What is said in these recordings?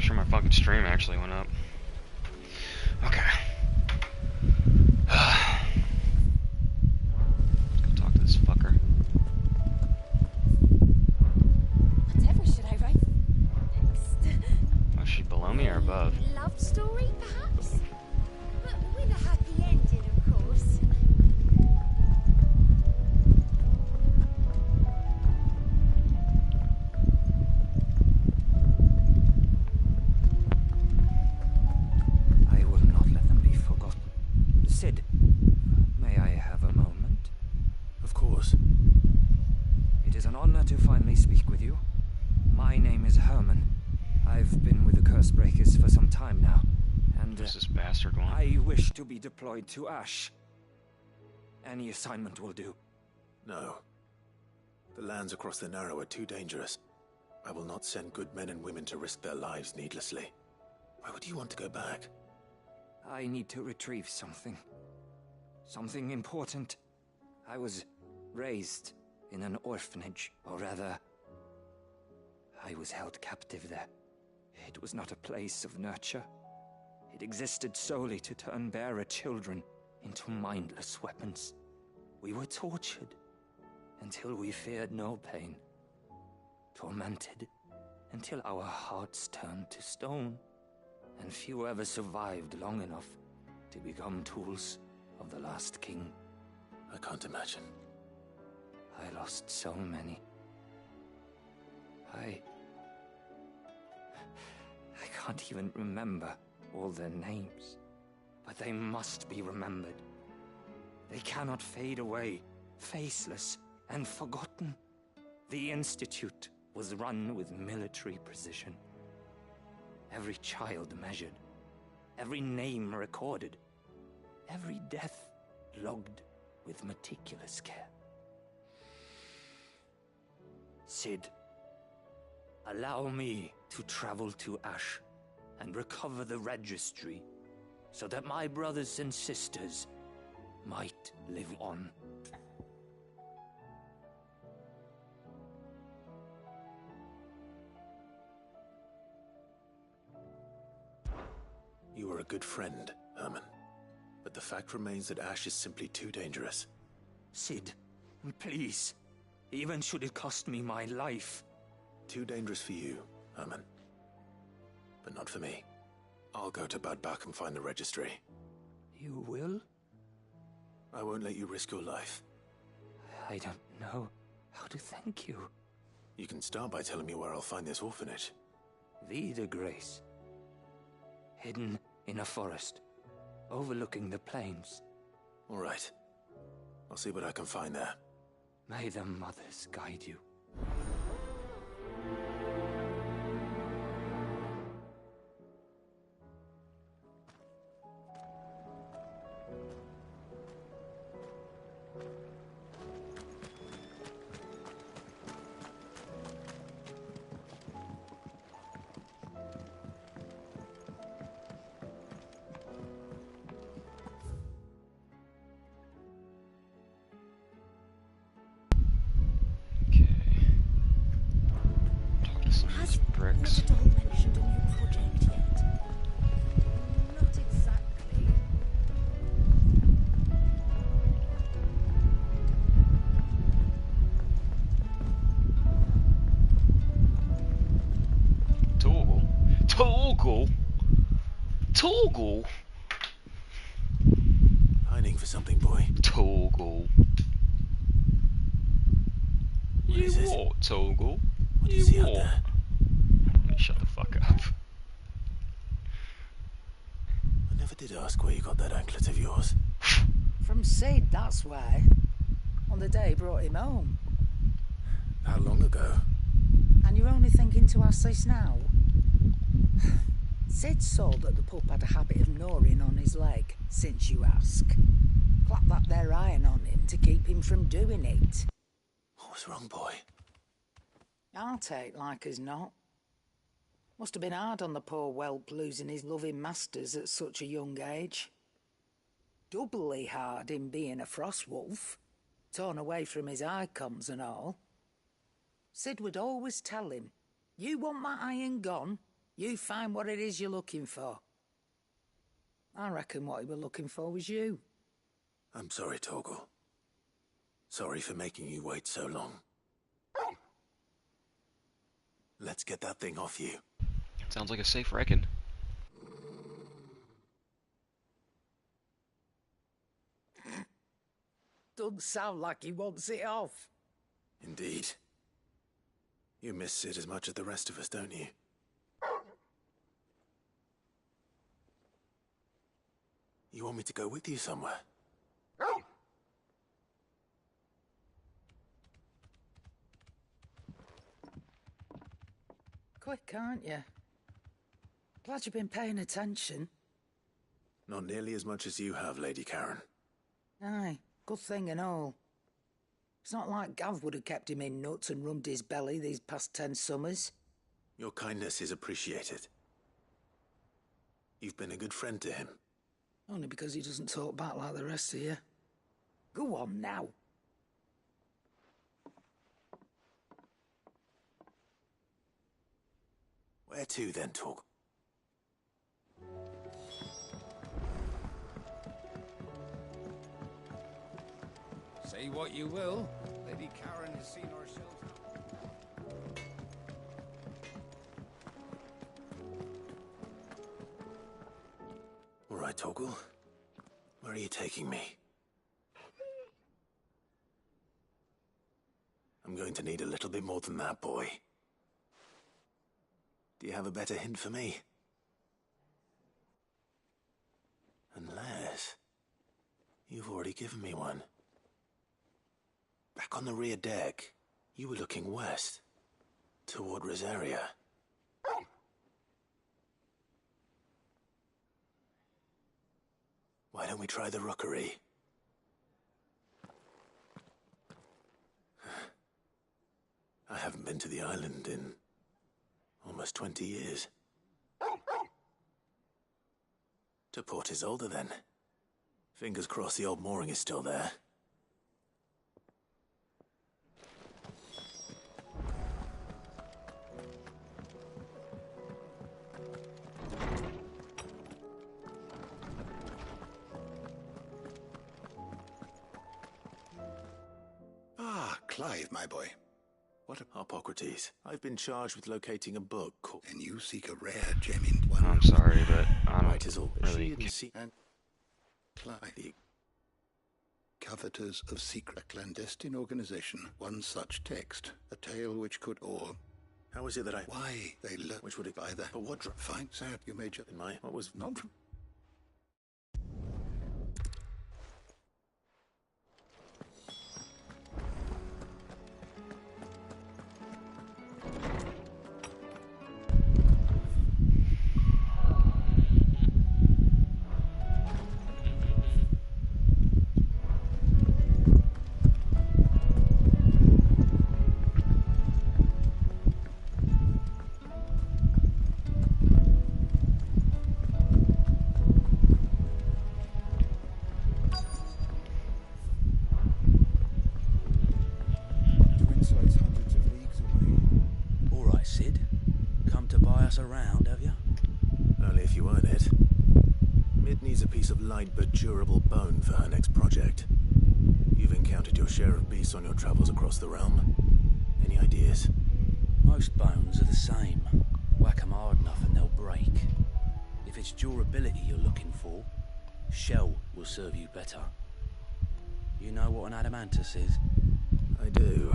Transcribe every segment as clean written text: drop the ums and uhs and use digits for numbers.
sure my fucking stream actually went up. Okay. Let's go talk to this fucker. Whatever should I write next? Was she below me or above? Love story, perhaps? But with a happy ending, of course. I will not let them be forgotten. Sid, may I have a moment? Of course. It is an honor to finally speak with you. My name is Herman. I've been with the Cursebreakers for some time now, and Where's this bastard one? I wish to be deployed to Ash. Any assignment will do. No. The lands across the Narrow are too dangerous. I will not send good men and women to risk their lives needlessly. Why would you want to go back? I need to retrieve something. Something important. I was raised in an orphanage, or rather, I was held captive there. It was not a place of nurture. It existed solely to turn bearer children into mindless weapons. We were tortured until we feared no pain. Tormented until our hearts turned to stone. And few ever survived long enough to become tools of the last king. I can't imagine. I lost so many. I can't even remember all their names, but they must be remembered. They cannot fade away, faceless and forgotten. The Institute was run with military precision. Every child measured, every name recorded, every death logged with meticulous care. Sid, allow me to travel to Ash and recover the registry so that my brothers and sisters might live on. You were a good friend, Herman. But the fact remains that Ash is simply too dangerous. Sid, please, even should it cost me my life. Too dangerous for you, Herman. But not for me. I'll go to Bad Bach and find the registry. You will? I won't let you risk your life. I don't know how to thank you. You can start by telling me where I'll find this orphanage. Vida Grace. Hidden in a forest, overlooking the plains. All right. I'll see what I can find there. May the mothers guide you. Not at all mentioned a new project yet. Not exactly. Torgal? Hiding for something, boy. Torgal. You is it? what, Torgal? What do you see out there? Shut the fuck up. I never did ask where you got that anklet of yours. From Sid, that's why. On the day he brought him home. How long ago? And you're only thinking to ask this now? Sid saw that the pup had a habit of gnawing on his leg, since you ask. Clap that there iron on him to keep him from doing it. What was wrong, boy? I'll take like as not. Must have been hard on the poor whelp losing his loving masters at such a young age. Doubly hard in being a frost wolf, torn away from his icons and all. Sid would always tell him, "You want my iron gone? You find what it is you're looking for. I reckon what he were looking for was you. I'm sorry, Torgal. Sorry for making you wait so long. Let's get that thing off you. Sounds like a safe reckon. Doesn't sound like he wants it off. Indeed. You miss Sid as much as the rest of us, don't you? You want me to go with you somewhere? Quick, aren't you? Glad you've been paying attention. Not nearly as much as you have, Lady Karen. Aye, good thing and all. It's not like Gav would have kept him in nuts and rubbed his belly these past 10 summers. Your kindness is appreciated. You've been a good friend to him. Only because he doesn't talk back like the rest of you. Go on now. Where to then, Torgal? Say what you will, Lady Karen has seen herself. All right, Torgal. Where are you taking me? I'm going to need a little bit more than that, boy. Do you have a better hint for me? Unless you've already given me one. Back on the rear deck, you were looking west, toward Rosaria. Why don't we try the rookery? I haven't been to the island in almost 20 years. To Port Isolde, then. Fingers crossed the old mooring is still there. Ah, Clive, my boy. What a Hippocrates. I've been charged with locating a book called... And you seek a rare gem in one. I'm sorry, but I don't Right, Isolde. really... She didn't see... And Clive, coveters of secret clandestine organization. One such text, a tale which could or... How is it that I... Why they learn... Which would it by the... But what... Fine, sir, you may just... In my... What was... Not... Around, have you? Only if you earn it. Mid needs a piece of light but durable bone for her next project. You've encountered your share of beasts on your travels across the realm. Any ideas? Most bones are the same. Whack 'em hard enough and they'll break. If it's durability you're looking for, shell will serve you better. You know what an adamantus is? I do.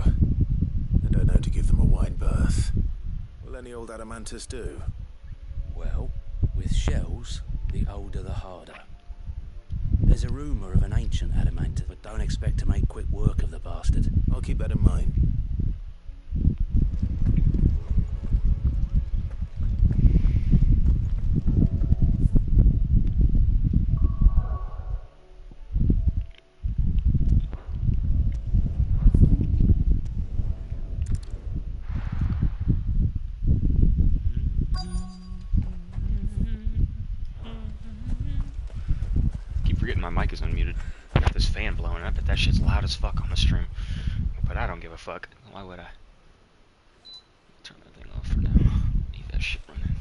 I don't know to give them a wide berth. Will any old adamantus do? Well, with shells, the older the harder. There's a rumour of an ancient adamantus, but don't expect to make quick work of the bastard. I'll keep that in mind. My mic is unmuted. I got this fan blowing up, but that shit's loud as fuck on the stream. But I don't give a fuck. Why would I? Turn that thing off for now. Leave that shit running.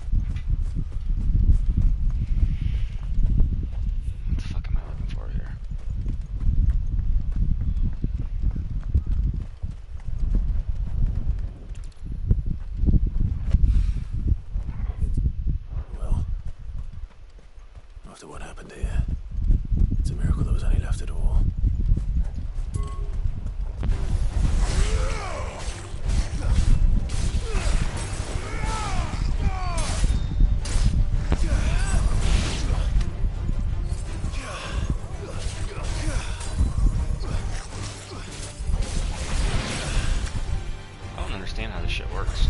this shit works.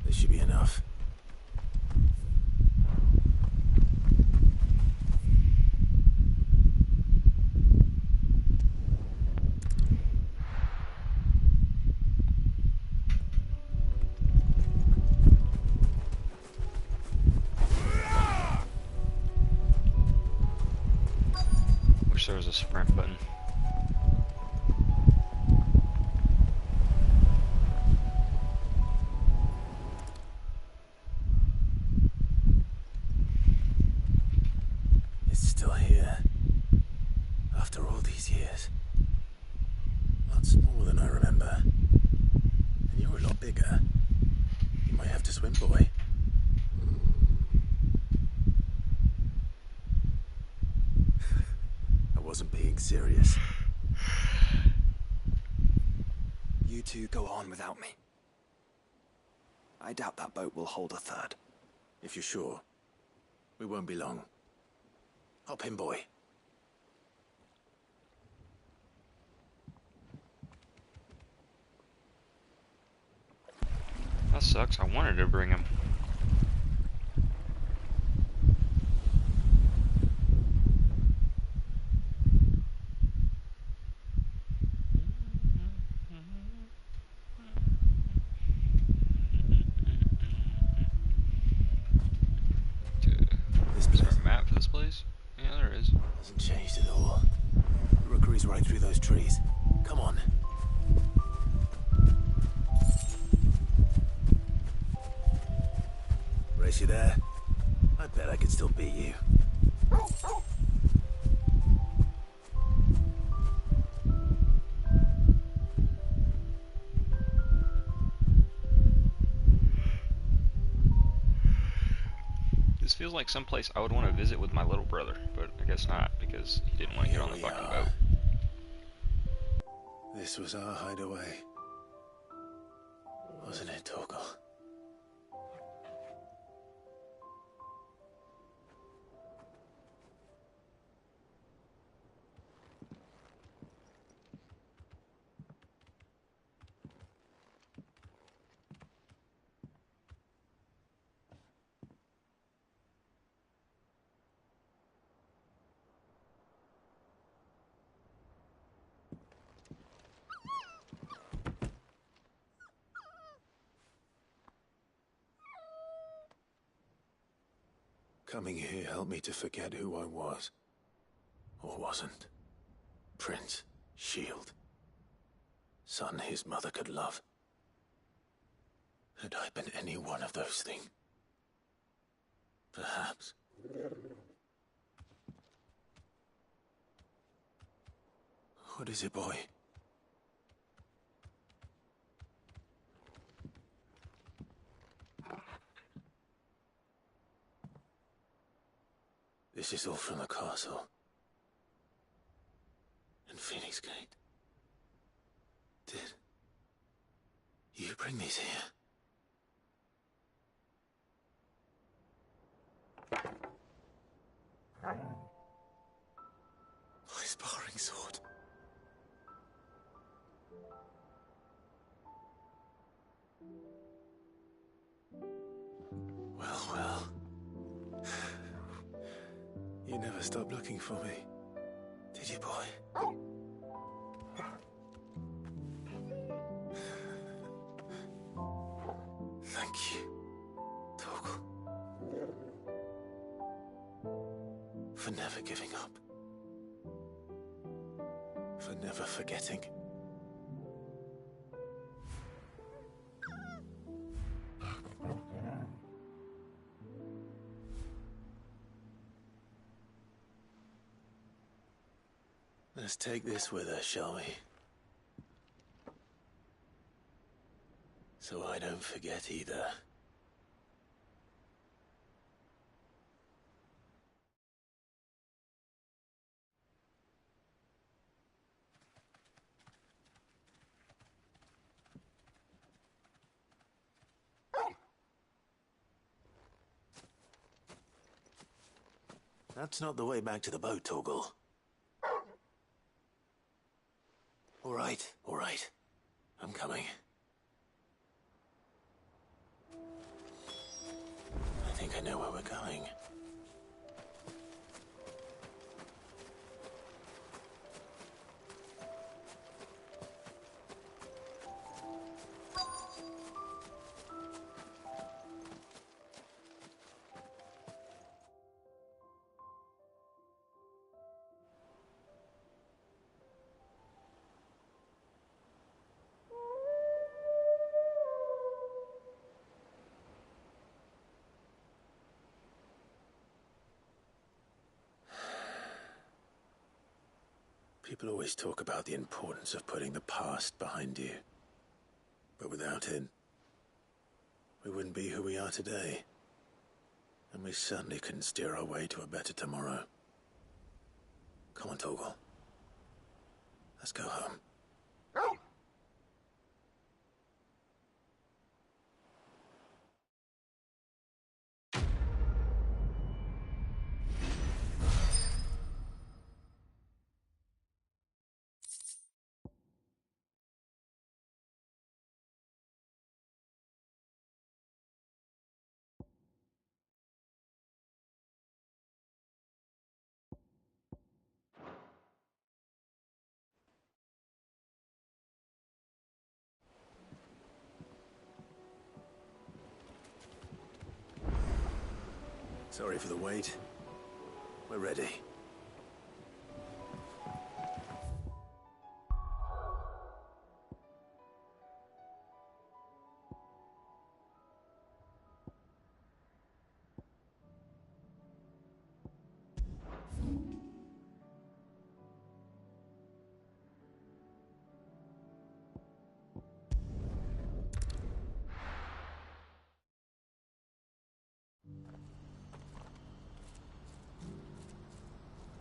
This should be enough. Wish there was a sprint button. It's still here. After all these years. A lot smaller than I remember. And you're a lot bigger. You might have to swim, boy. I wasn't being serious. You two go on without me. I doubt that boat will hold a third. If you're sure, we won't be long. Hop in, boy. That sucks. I wanted to bring him. This Is there place a map for this place? Yeah, there is. hasn't changed at all. The rookery's right through those trees. Come on. Race you there? I bet I could still beat you. This feels like someplace I would want to visit with my little brother, but I guess not, because he didn't want to get on the Here we fucking are. boat. This was our hideaway. Wasn't it, Torgal? Coming here helped me to forget who I was. Or wasn't. Prince, Shield. Son his mother could love. Had I been any one of those things? Perhaps. What is it, boy? This is all from the castle. And Phoenix Gate. Did you bring these here? My sparring sword. Well, well. You never stopped looking for me, did you, boy? Thank you, Torgal. For never giving up. For never forgetting. Let's take this with us, shall we? So I don't forget either. That's not the way back to the boat, Torgal. All right. I'm coming. I think I know where we're going. People always talk about the importance of putting the past behind you. But without it, we wouldn't be who we are today. And we certainly couldn't steer our way to a better tomorrow. Come on, Torgal. Let's go home. Sorry for the wait. We're ready.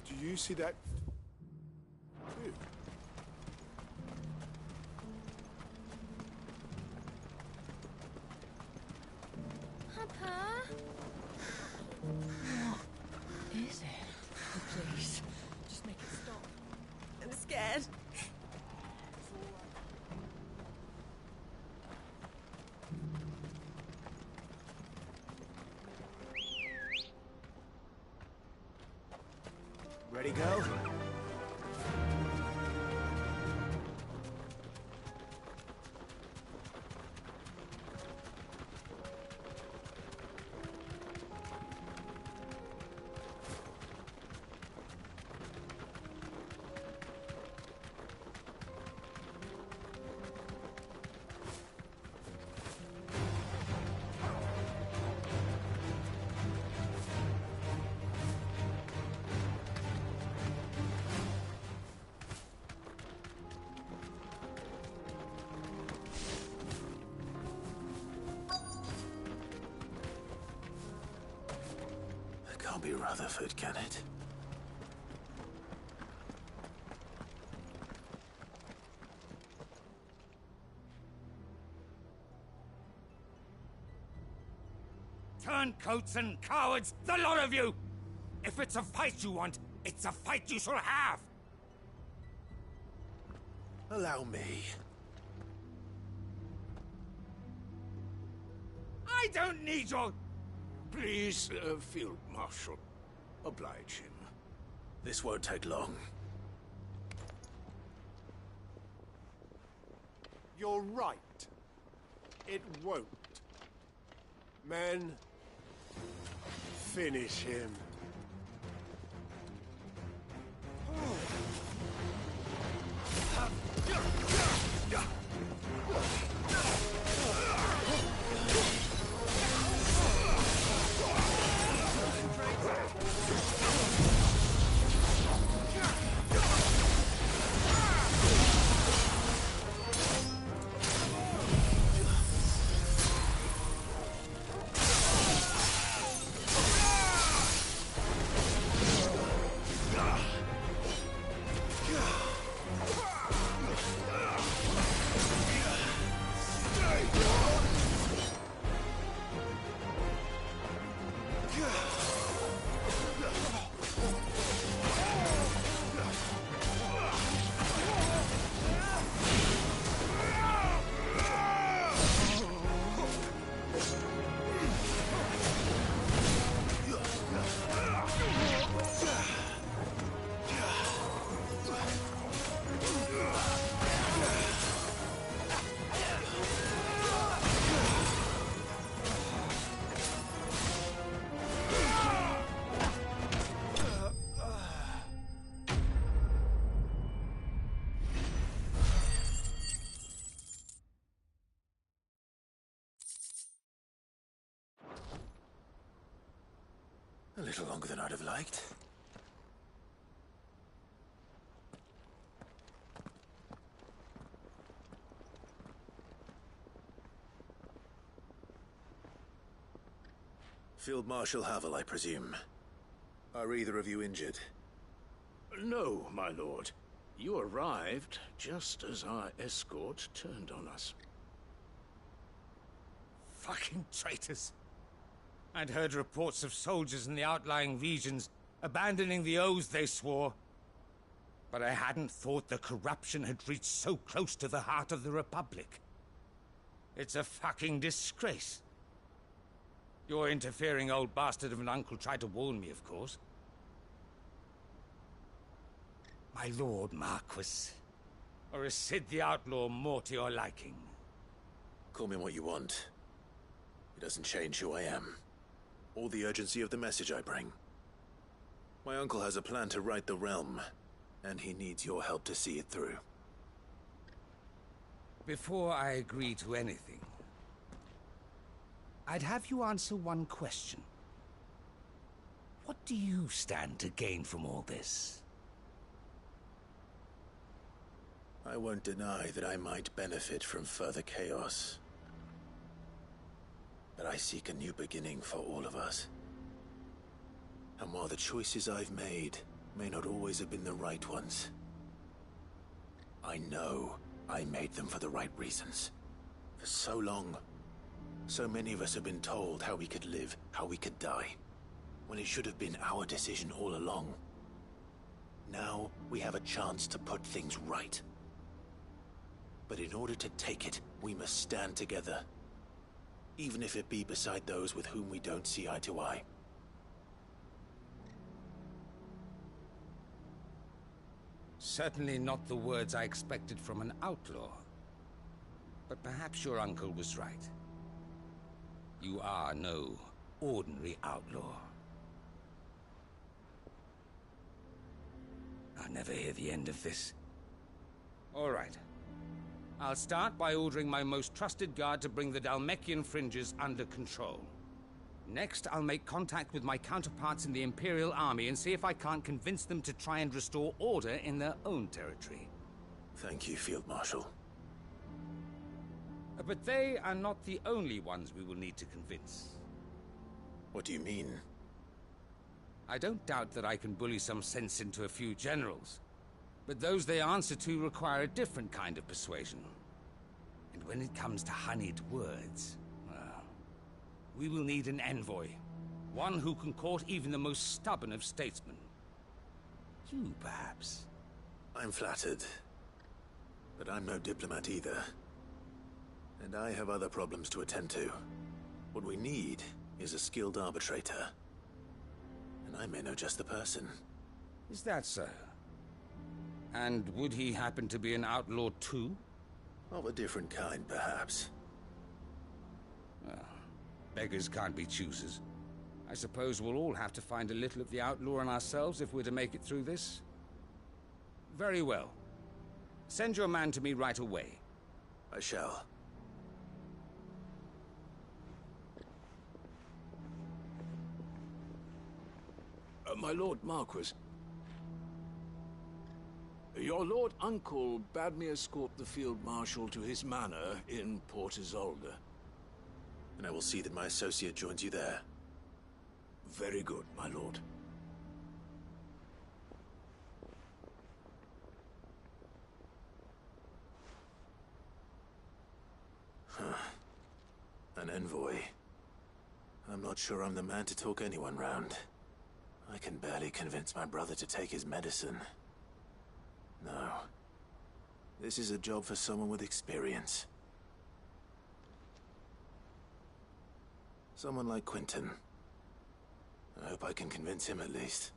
Do you see that? Too? Papa? What is it? Oh, please, just make it stop. I'm scared. Ready, go? Can't be Rutherford, can it? Turncoats and cowards, the lot of you! If it's a fight you want, it's a fight you shall have! Allow me. I don't need your... Please, Field Marshal, oblige him. This won't take long. You're right. It won't. Men, finish him. little longer than I'd have liked. Field Marshal Havel, I presume. Are either of you injured? No, my lord. You arrived just as our escort turned on us. Fucking traitors. I'd heard reports of soldiers in the outlying regions abandoning the oaths they swore. But I hadn't thought the corruption had reached so close to the heart of the Republic. It's a fucking disgrace. Your interfering old bastard of an uncle tried to warn me, of course. My lord Marquis. Or is Sid the Outlaw more to your liking? Call me what you want. It doesn't change who I am, or the urgency of the message I bring. My uncle has a plan to right the realm, and he needs your help to see it through. Before I agree to anything, I'd have you answer one question. What do you stand to gain from all this? I won't deny that I might benefit from further chaos. But I seek a new beginning for all of us. And while the choices I've made may not always have been the right ones, I know I made them for the right reasons. For so long, so many of us have been told how we could live, how we could die, when it should have been our decision all along. Now we have a chance to put things right. But in order to take it, we must stand together. Even if it be beside those with whom we don't see eye to eye. Certainly not the words I expected from an outlaw. But perhaps your uncle was right. You are no ordinary outlaw. I'll never hear the end of this. All right. I'll start by ordering my most trusted guard to bring the Dalmekian fringes under control. Next, I'll make contact with my counterparts in the Imperial Army and see if I can't convince them to try and restore order in their own territory. Thank you, Field Marshal. But they are not the only ones we will need to convince. What do you mean? I don't doubt that I can bully some sense into a few generals. But those they answer to require a different kind of persuasion. And when it comes to honeyed words, well, we will need an envoy. One who can court even the most stubborn of statesmen. You, perhaps. I'm flattered. But I'm no diplomat either. And I have other problems to attend to. What we need is a skilled arbitrator. And I may know just the person. Is that so? And would he happen to be an outlaw too? Of a different kind, perhaps. Well, beggars can't be choosers. I suppose we'll all have to find a little of the outlaw in ourselves if we're to make it through this. Very well. Send your man to me right away. I shall. My Lord Marquis. Your Lord Uncle bade me escort the Field Marshal to his manor in Port Isolde. And I will see that my associate joins you there. Very good, my lord. An envoy. I'm not sure I'm the man to talk anyone round. I can barely convince my brother to take his medicine. No. This is a job for someone with experience. Someone like Quentin. I hope I can convince him at least.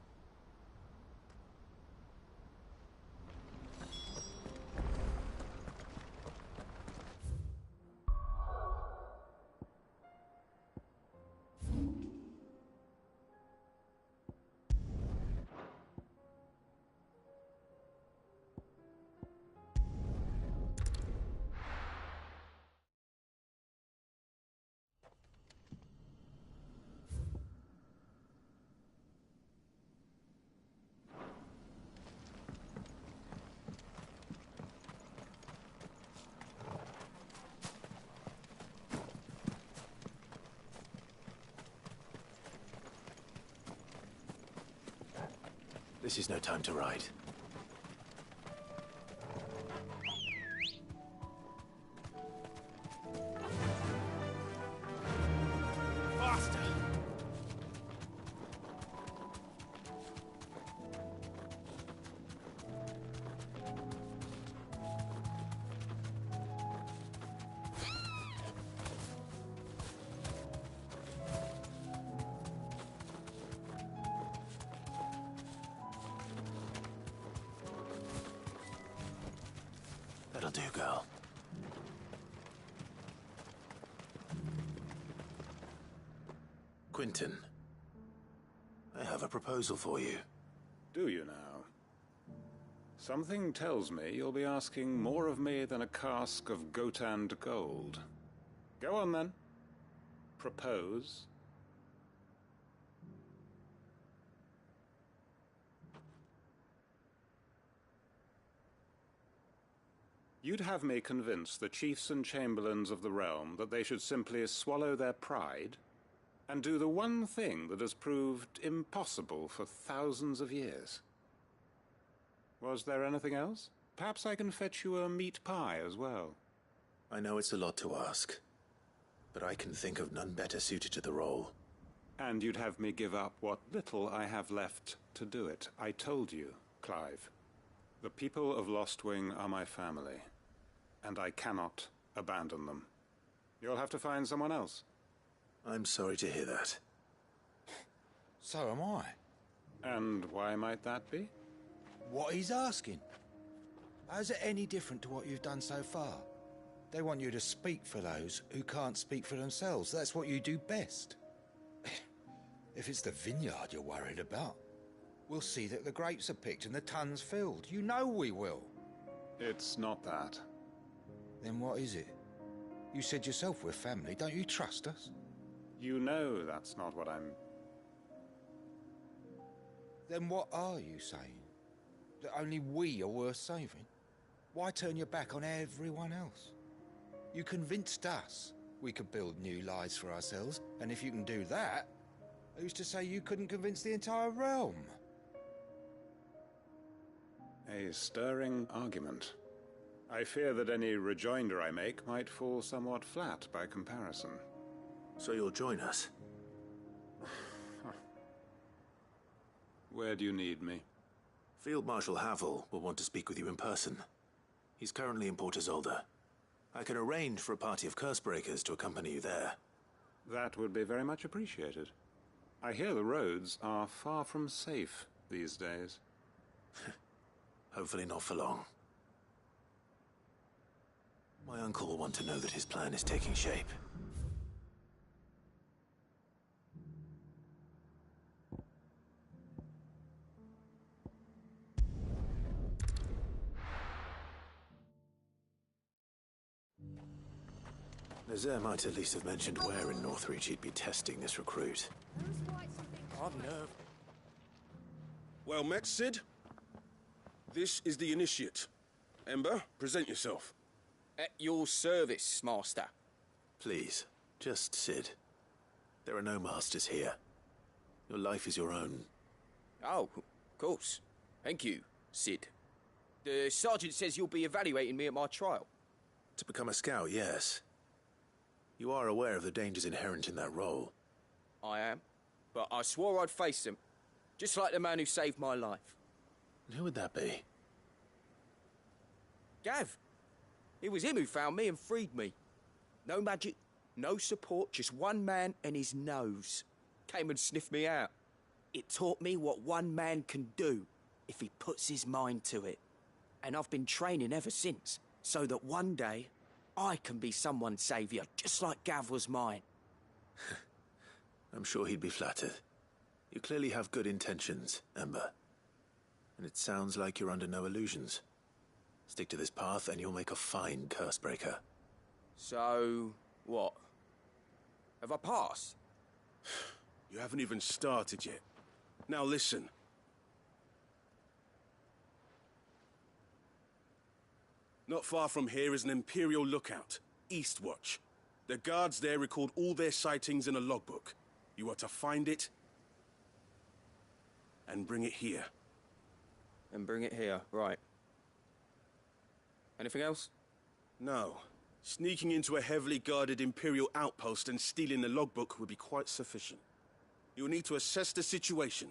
This is no time to ride. Faster! That'll do, girl. Quentin, I have a proposal for you. Do you now? Something tells me you'll be asking more of me than a cask of Gotand gold. Go on then. Propose. You'd have me convince the chiefs and chamberlains of the realm that they should simply swallow their pride and do the one thing that has proved impossible for thousands of years. Was there anything else? Perhaps I can fetch you a meat pie as well. I know it's a lot to ask, but I can think of none better suited to the role. And you'd have me give up what little I have left to do it. I told you, Clive. The people of Lostwing are my family, and I cannot abandon them. You'll have to find someone else. I'm sorry to hear that. So am I. And why might that be? What he's asking. How's it any different to what you've done so far? They want you to speak for those who can't speak for themselves. That's what you do best. If it's the vineyard you're worried about, we'll see that the grapes are picked and the tons filled. You know we will. It's not that. Then what is it? You said yourself we're family. Don't you trust us? You know that's not what I'm... Then what are you saying? That only we are worth saving? Why turn your back on everyone else? You convinced us we could build new lives for ourselves, and if you can do that, who's to say you couldn't convince the entire realm? A stirring argument. I fear that any rejoinder I make might fall somewhat flat by comparison. So you'll join us? Where do you need me? Field Marshal Havel will want to speak with you in person. He's currently in Port Isolde. I can arrange for a party of Cursebreakers to accompany you there. That would be very much appreciated. I hear the roads are far from safe these days. Hopefully not for long. My uncle will want to know that his plan is taking shape. Nazaire might at least have mentioned where in Northreach he'd be testing this recruit. I've nerve. Well met, Sid. This is the initiate. Ember, present yourself. At your service, Master. Please, just Sid. There are no masters here. Your life is your own. Oh, of course. Thank you, Sid. The sergeant says you'll be evaluating me at my trial. To become a scout, yes. You are aware of the dangers inherent in that role. I am. But I swore I'd face them. Just like the man who saved my life. And who would that be? Gav. It was him who found me and freed me. No magic, no support, just one man and his nose. Came and sniffed me out. It taught me what one man can do if he puts his mind to it. And I've been training ever since, so that one day I can be someone's saviour, just like Gav was mine. I'm sure he'd be flattered. You clearly have good intentions, Ember. And it sounds like you're under no illusions. Stick to this path and you'll make a fine Cursebreaker. So, what? Have I passed? You haven't even started yet. Now listen. Not far from here is an Imperial lookout, Eastwatch. The guards there record all their sightings in a logbook. You are to find it and bring it here. and bring it here, right. Anything else? No. Sneaking into a heavily guarded Imperial outpost and stealing the logbook would be quite sufficient. You'll need to assess the situation,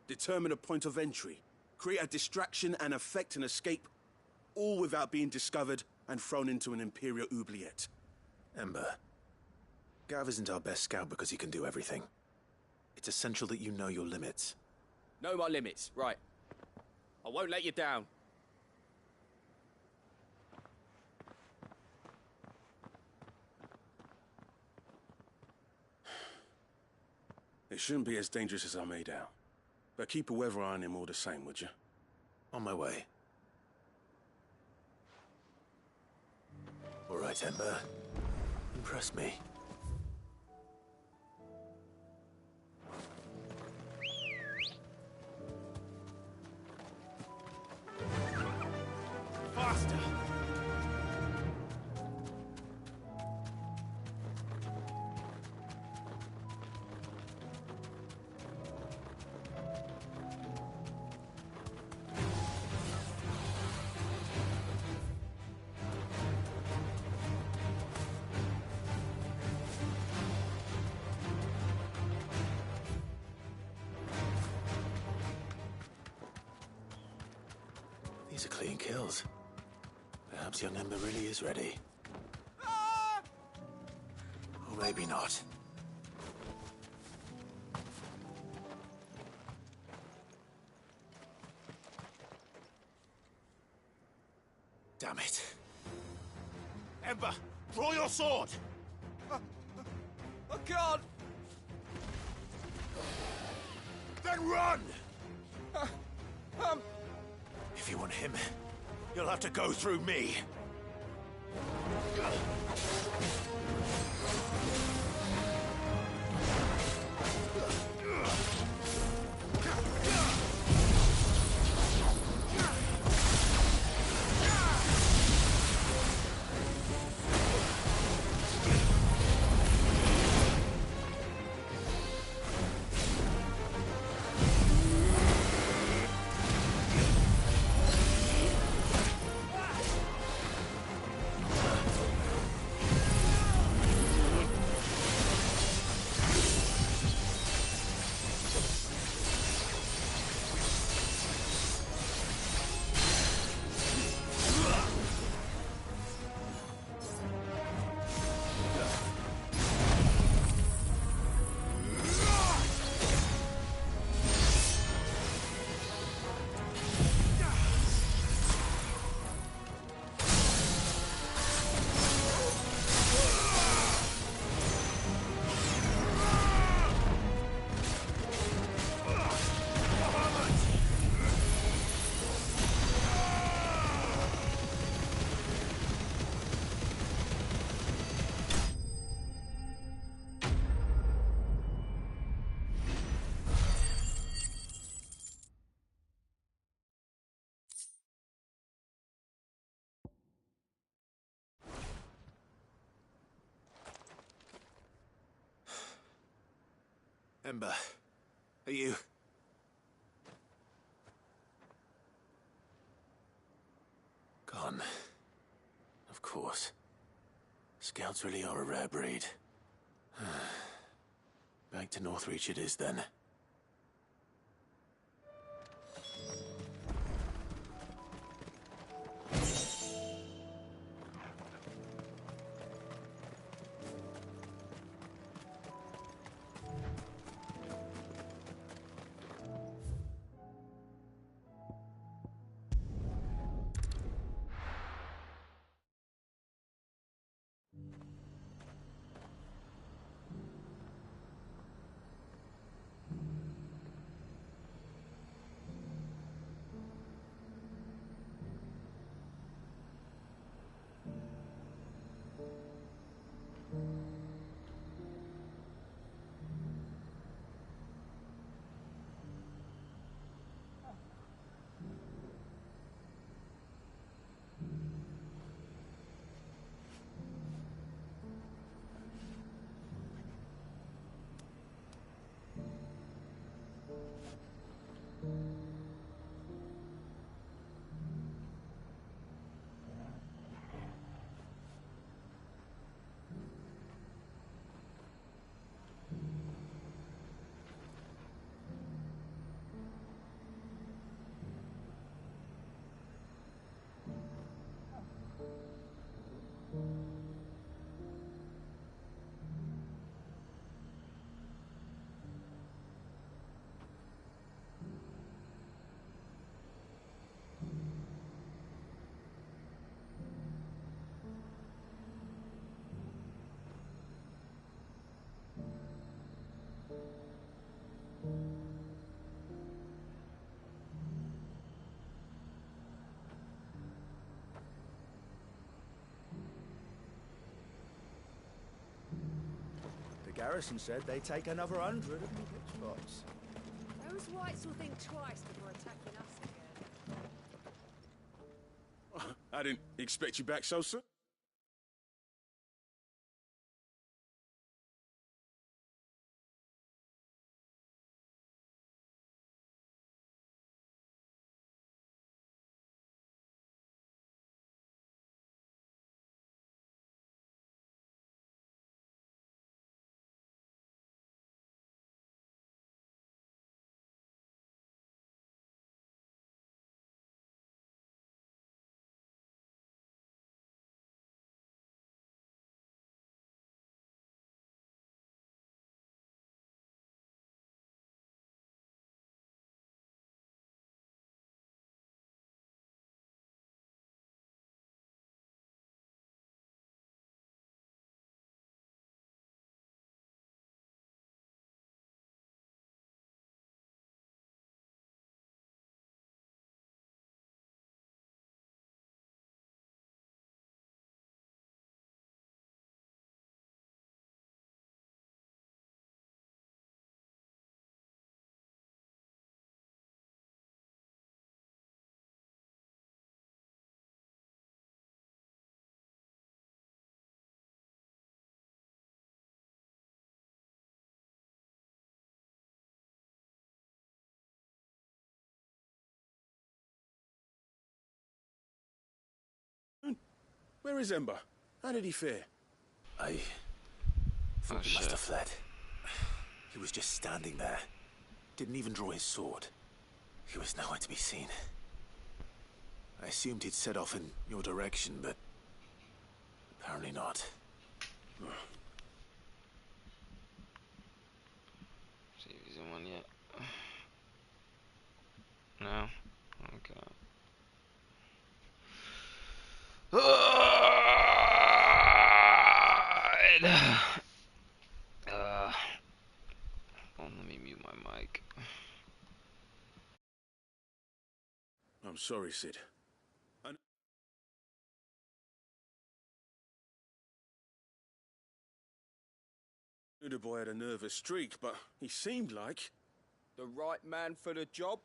determine a point of entry, create a distraction and effect an escape, all without being discovered and thrown into an Imperial oubliette. Ember, Gav isn't our best scout because he can do everything. It's essential that you know your limits. Know my limits, right. I won't let you down. It shouldn't be as dangerous as I made out. But keep a weather eye on him all the same, would you? On my way. All right, Ember. Impress me. Faster! These are clean kills. Perhaps young Ember really is ready. Or maybe not. Damn it. Ember, draw your sword! I can't! Then run! If you want him, you'll have to go through me. Ember, are you... Gone. Of course. Scouts really are a rare breed. Back to Northreach it is then. Garrison said they'd take another 100 of me pitch spots. Those whites will think twice before attacking us again. I didn't expect you back so soon. Where is Ember? How did he fare? I thought he must have fled. He was just standing there. Didn't even draw his sword. He was nowhere to be seen. I assumed he'd set off in your direction, but apparently not. See if he's in one yet. No? Okay. Let me mute my mic. I'm sorry, Sid. I knew the boy had a nervous streak, but he seemed like... The right man for the job?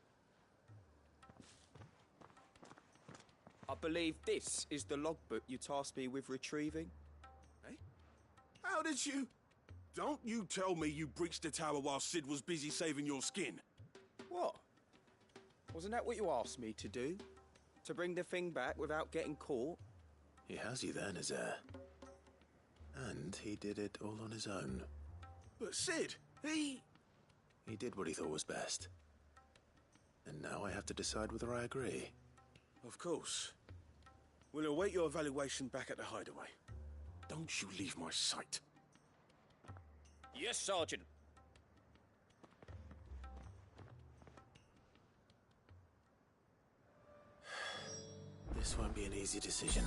I believe this is the logbook you tasked me with retrieving. Eh? How did you... Don't you tell me you breached the tower while Sid was busy saving your skin. What? Wasn't that what you asked me to do? To bring the thing back without getting caught? He has you there, Nazaire. And he did it all on his own. But Sid, he did what he thought was best. And now I have to decide whether I agree. Of course. We'll await your evaluation back at the hideaway. Don't you leave my sight. Yes, Sergeant. This won't be an easy decision.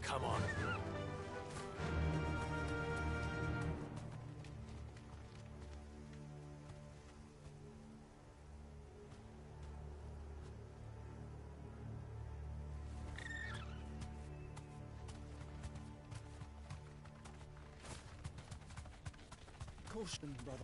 Come on. Caution, brother.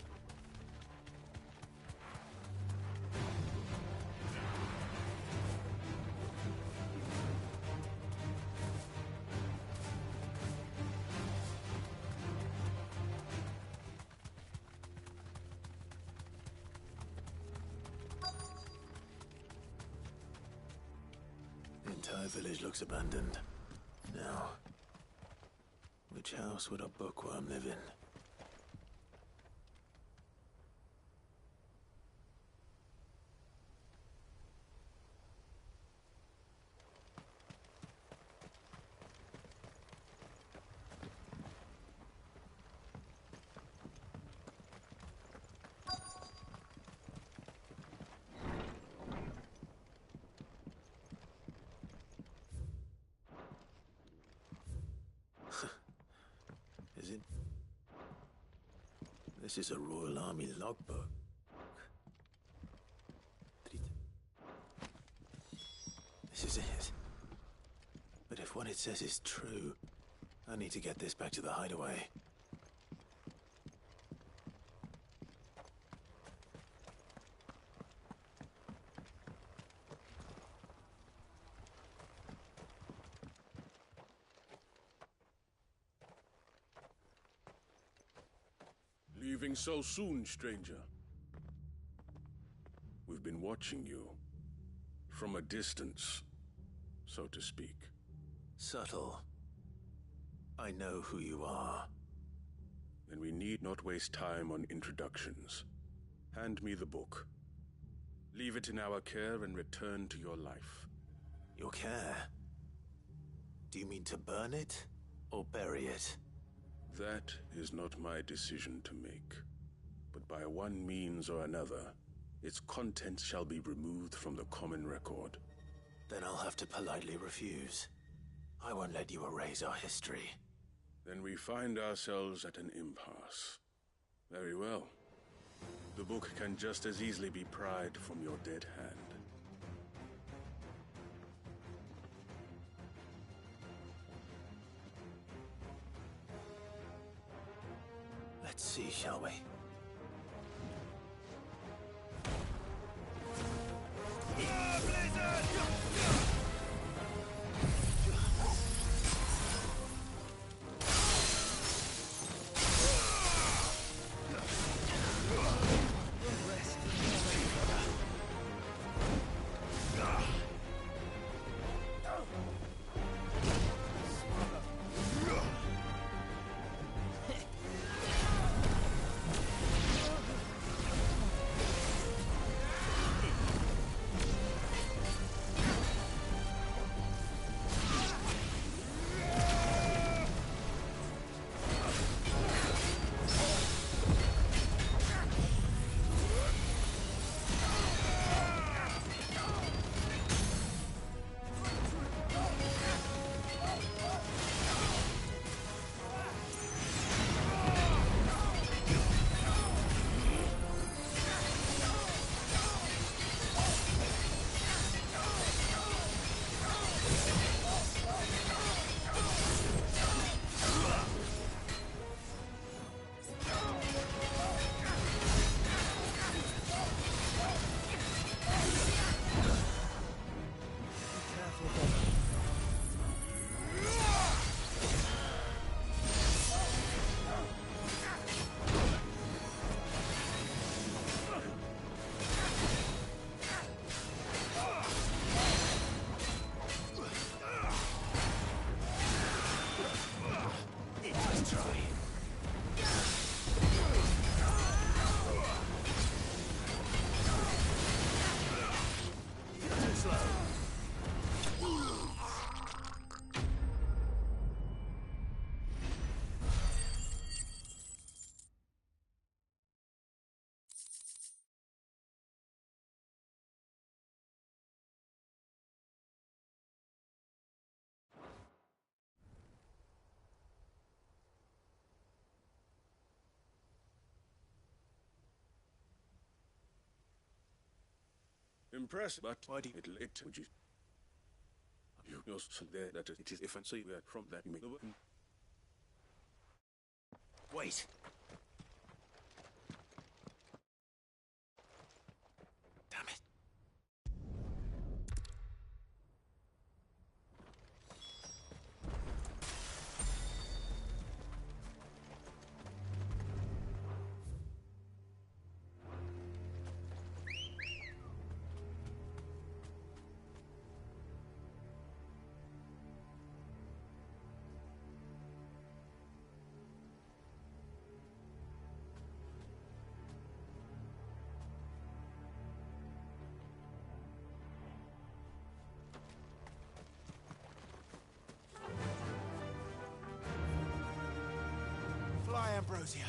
The entire village looks abandoned. Now, Which house would a bookworm live in? Is it? This is a Royal Army logbook. This is it. But if what it says is true, I need to get this back to the hideaway. Leaving so soon, stranger? We've been watching you. From a distance, so to speak. Subtle. I know who you are. Then we need not waste time on introductions. Hand me the book. Leave it in our care and return to your life. Your care? Do you mean to burn it or bury it? That is not my decision to make. But by one means or another, its contents shall be removed from the common record. Then I'll have to politely refuse. I won't let you erase our history. Then we find ourselves at an impasse. Very well. The book can just as easily be pried from your dead hand. Let's see, shall we? Impressive, but why did it would you? You're so there that it is if I see where from that you make the work. Wait. Damn it. was here.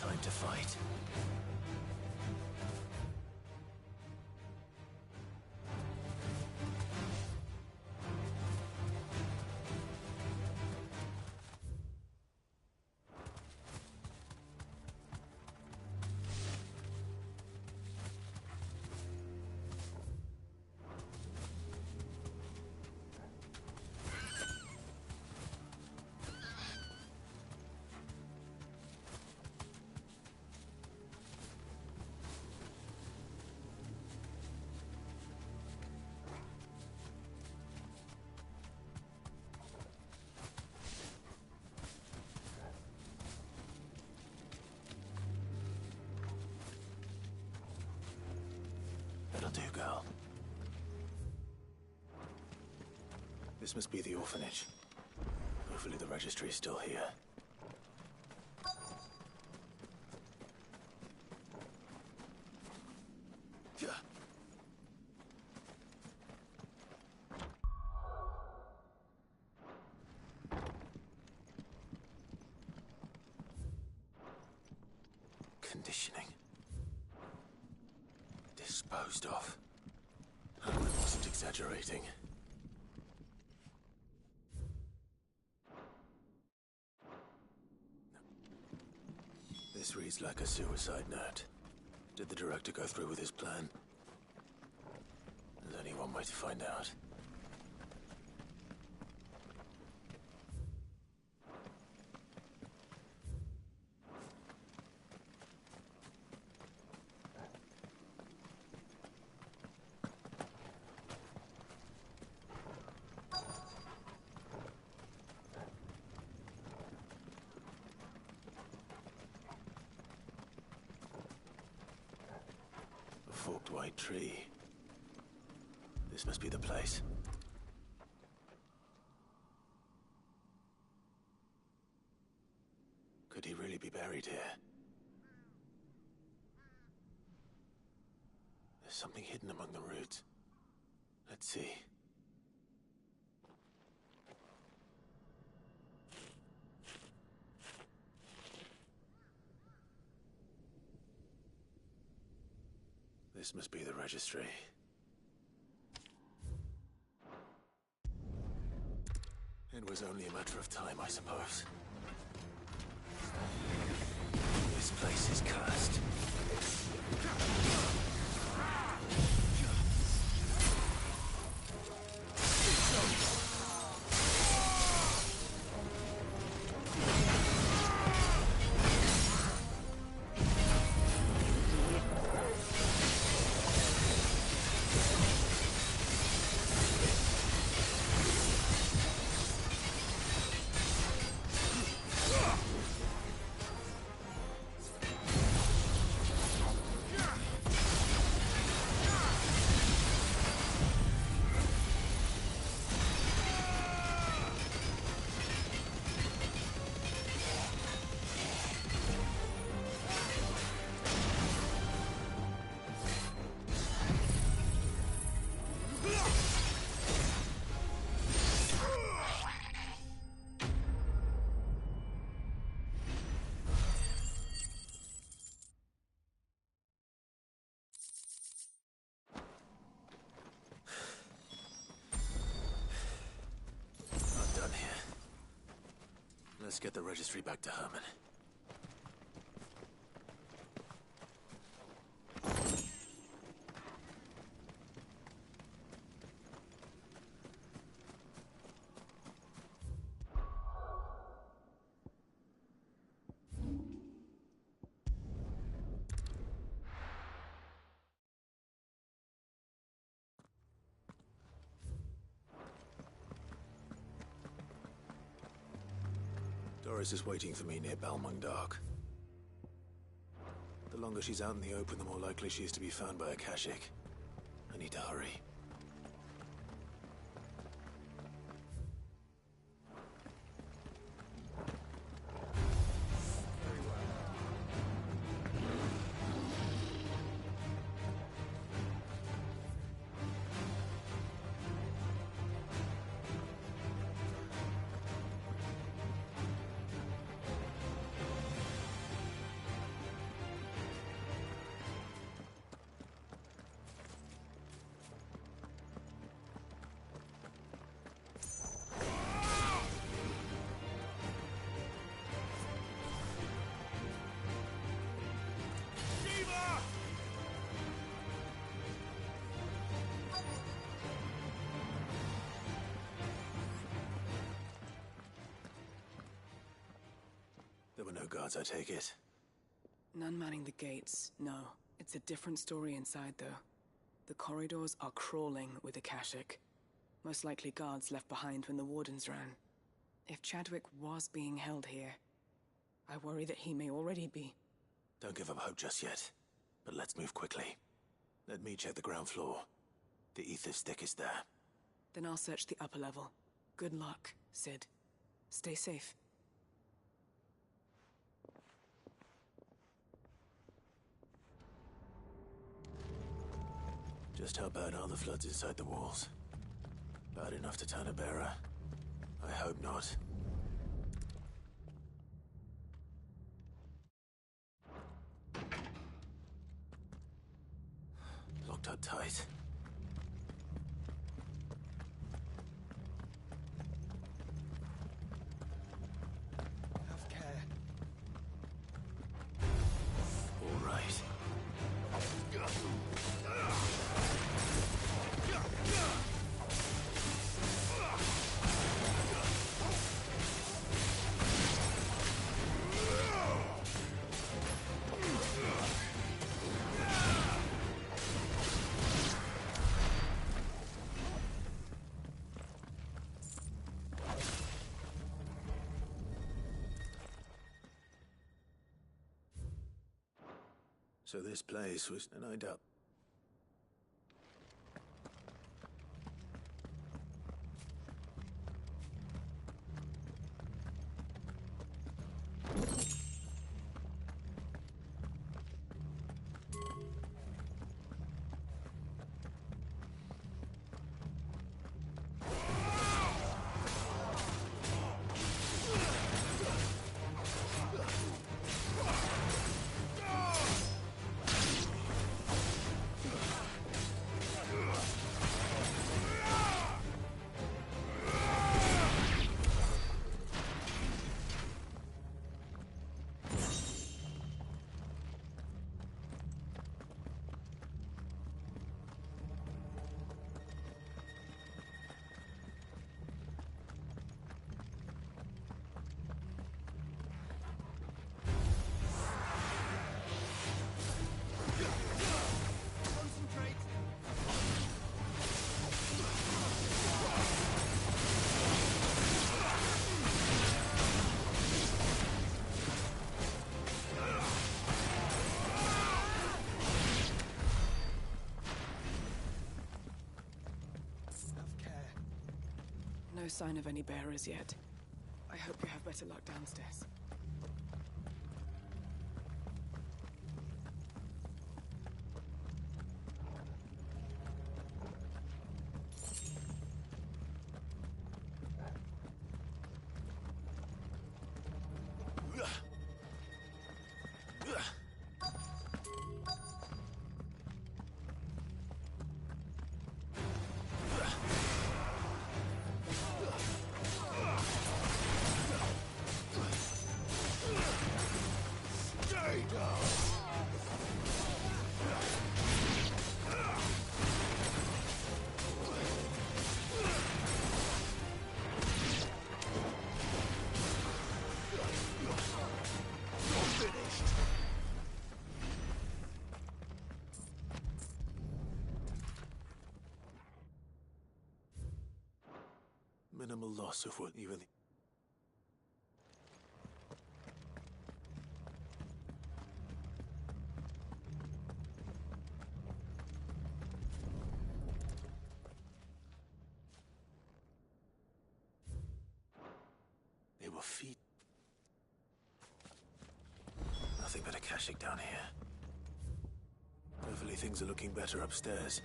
Time to fight. That'll do, girl. This must be the orphanage. Hopefully the registry is still here. Conditioning. Disposed of. Herman wasn't exaggerating. This reads like a suicide note. Did the director go through with his plan? There's only one way to find out. Forked white tree. This must be the place. Could he really be buried here? There's something hidden among the roots. Let's see. This must be the registry. It was only a matter of time, I suppose. This place is cursed. Let's get the registry back to Herman. Doris is waiting for me near Balmung Dock. The longer she's out in the open, the more likely she is to be found by a Kashik. I need to hurry. There were no guards, I take it. None manning the gates, no. It's a different story inside, though. The corridors are crawling with Akashic. Most likely guards left behind when the wardens ran. If Chadwick was being held here, I worry that he may already be. Don't give up hope just yet. But let's move quickly. Let me check the ground floor. The ether stick is there. Then I'll search the upper level. Good luck, Sid. Stay safe. Just how bad are the floods inside the walls? Bad enough to turn a bearer? I hope not. Locked up tight. Have care. All right. So this place was, and I doubt. No sign of any bearers yet. I hope you have better luck downstairs. Minimal loss of what even... They were feet. Nothing but Akashic down here. Hopefully things are looking better upstairs.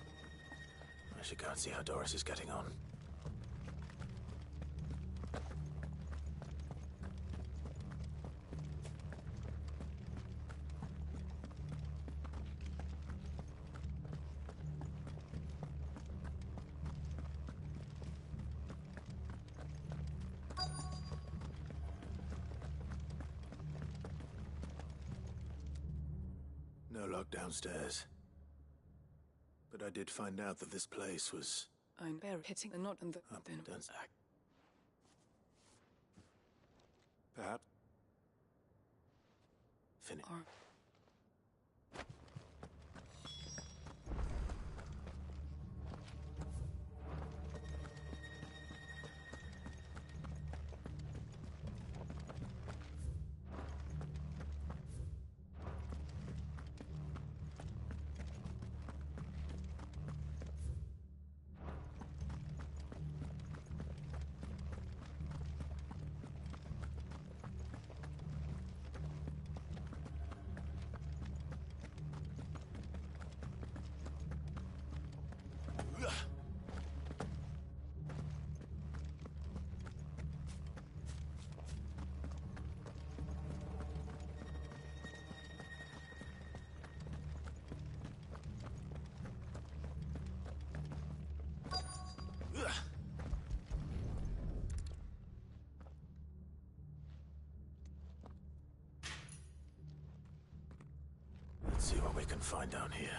I should go and see how Doris is getting on. No lock downstairs. But I did find out that this place was... I'm bear hitting the knot and the... Up, then... down... Perhaps... finish. Let's see what we can find down here.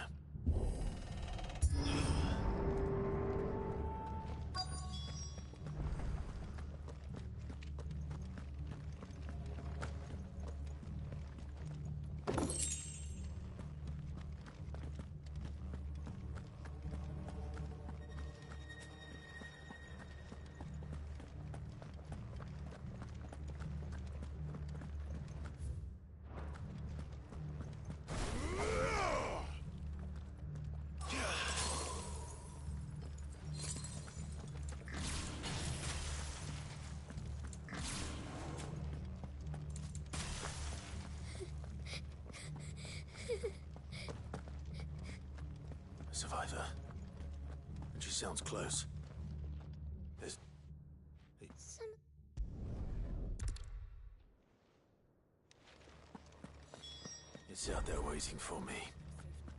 A survivor. And she sounds close. There's... It's out there waiting for me.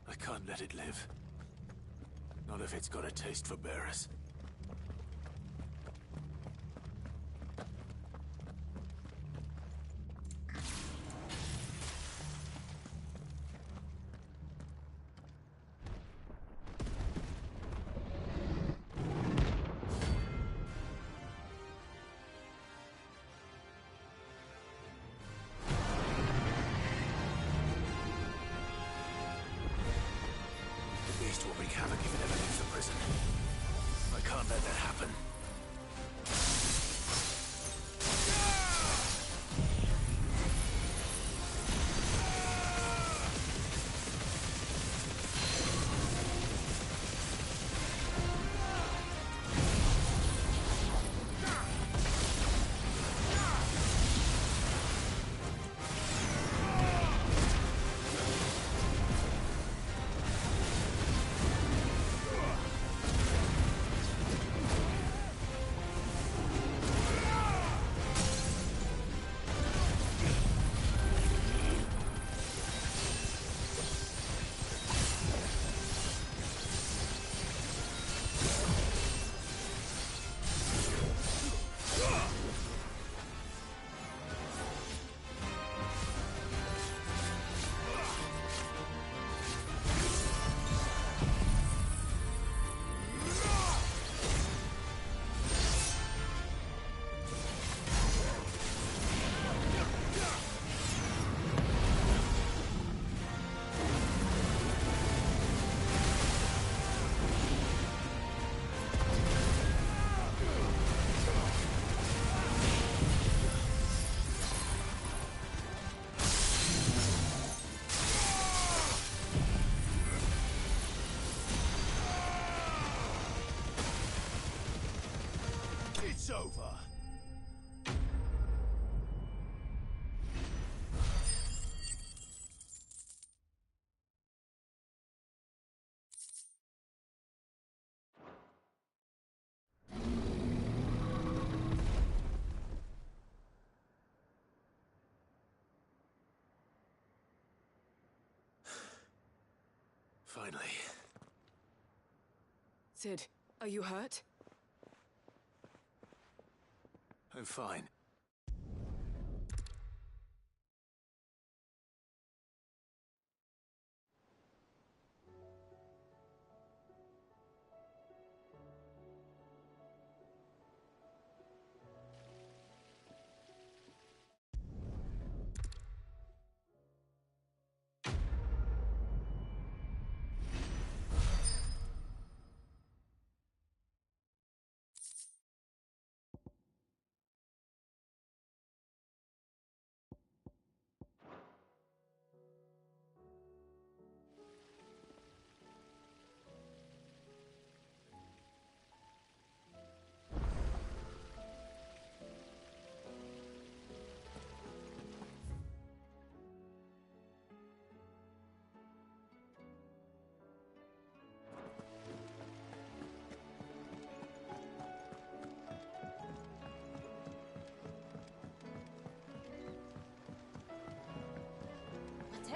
I can't let it live. Not if it's got a taste for bearers. The beast will wreak havoc if it ever leaves the prison. I can't let that happen. It's over. Finally. Sid, are you hurt? I'm fine.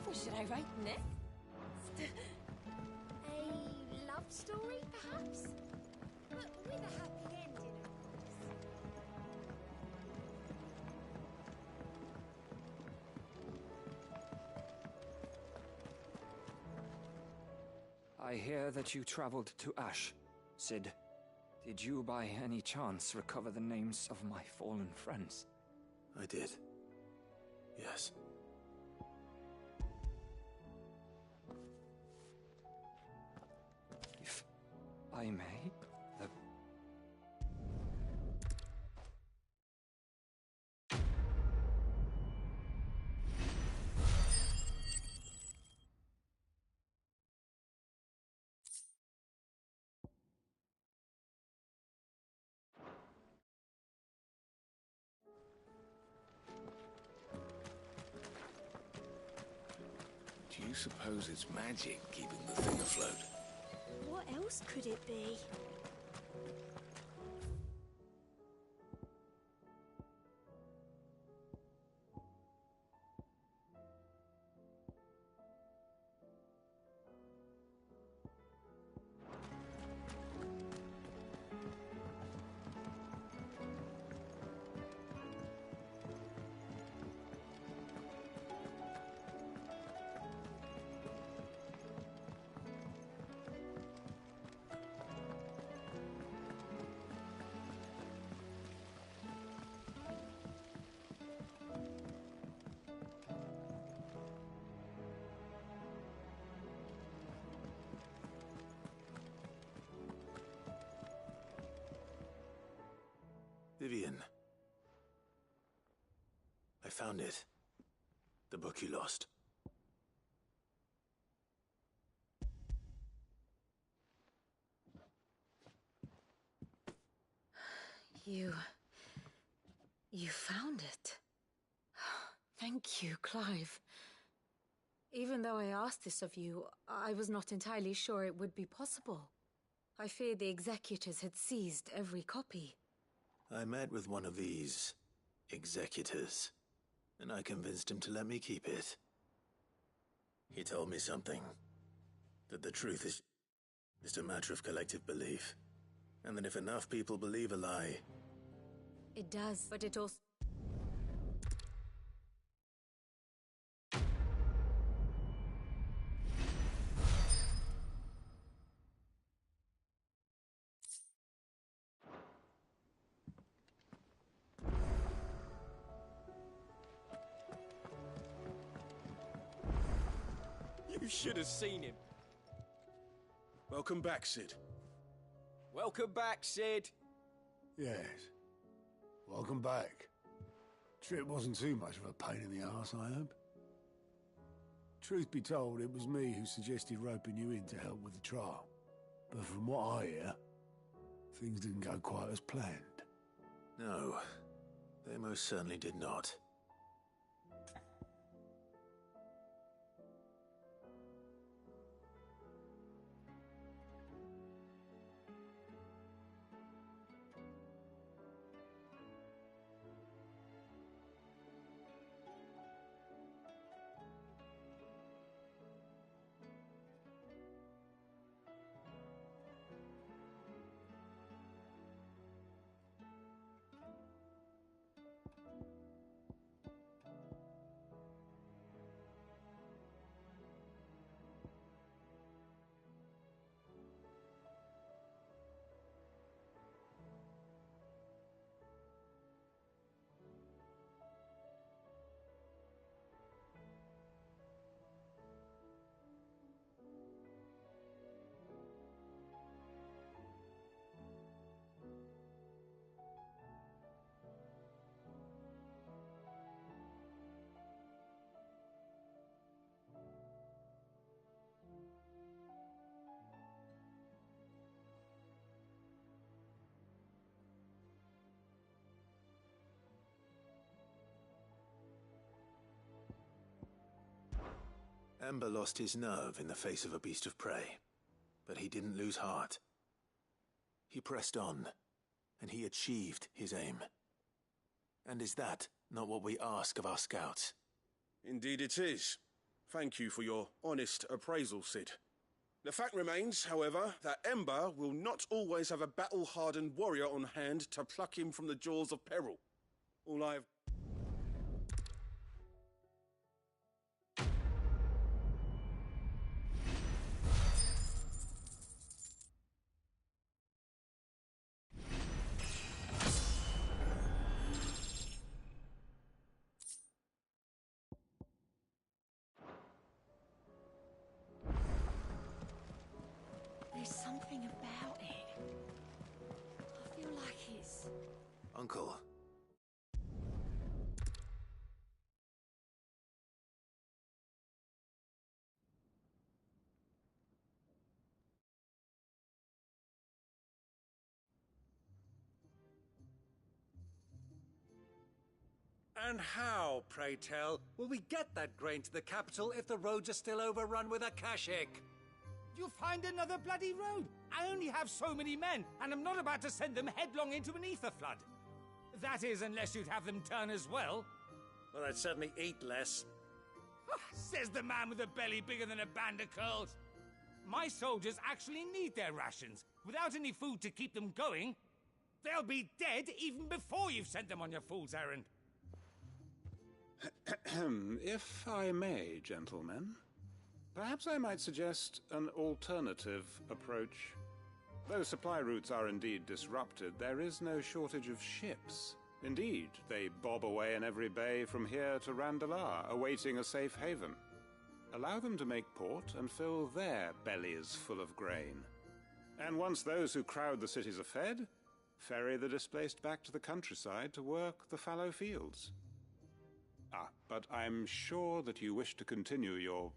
What should I write next? A love story, perhaps? But with a happy ending, of course. I hear that you traveled to Ash, Sid. Did you by any chance recover the names of my fallen friends? I did. Yes. If I may, the... Do you suppose it's magic keeping the thing afloat? What else could it be? Vivian. I found it. The book you lost. You found it. Thank you, Clive. Even though I asked this of you, I was not entirely sure it would be possible. I feared the executors had seized every copy. I met with one of these executors, and I convinced him to let me keep it. He told me something. That the truth is just a matter of collective belief. And that if enough people believe a lie... It does, but it also... You should have seen him. Welcome back, Sid. Welcome back, Sid. Yes. Welcome back. Trip wasn't too much of a pain in the arse, I hope. Truth be told, it was me who suggested roping you in to help with the trial. But from what I hear, things didn't go quite as planned. No, they most certainly did not. Amber lost his nerve in the face of a beast of prey, but he didn't lose heart. He pressed on, and he achieved his aim. And is that not what we ask of our scouts? Indeed it is. Thank you for your honest appraisal, Sid. The fact remains, however, that Ember will not always have a battle-hardened warrior on hand to pluck him from the jaws of peril. All I've... There's something about it. I feel like it's... Uncle. And how, pray tell, will we get that grain to the capital if the roads are still overrun with Akashic? You'll find another bloody road. I only have so many men, and I'm not about to send them headlong into an ether flood. That is, unless you'd have them turn as well. Well, I'd certainly eat less. Says the man with a belly bigger than a band of curls. My soldiers actually need their rations. Without any food to keep them going, they'll be dead even before you've sent them on your fool's errand. If I may, gentlemen, perhaps I might suggest an alternative approach. Though supply routes are indeed disrupted, there is no shortage of ships. Indeed, they bob away in every bay from here to Randalar, awaiting a safe haven. Allow them to make port and fill their bellies full of grain. And once those who crowd the cities are fed, ferry the displaced back to the countryside to work the fallow fields. But I'm sure that you wish to continue your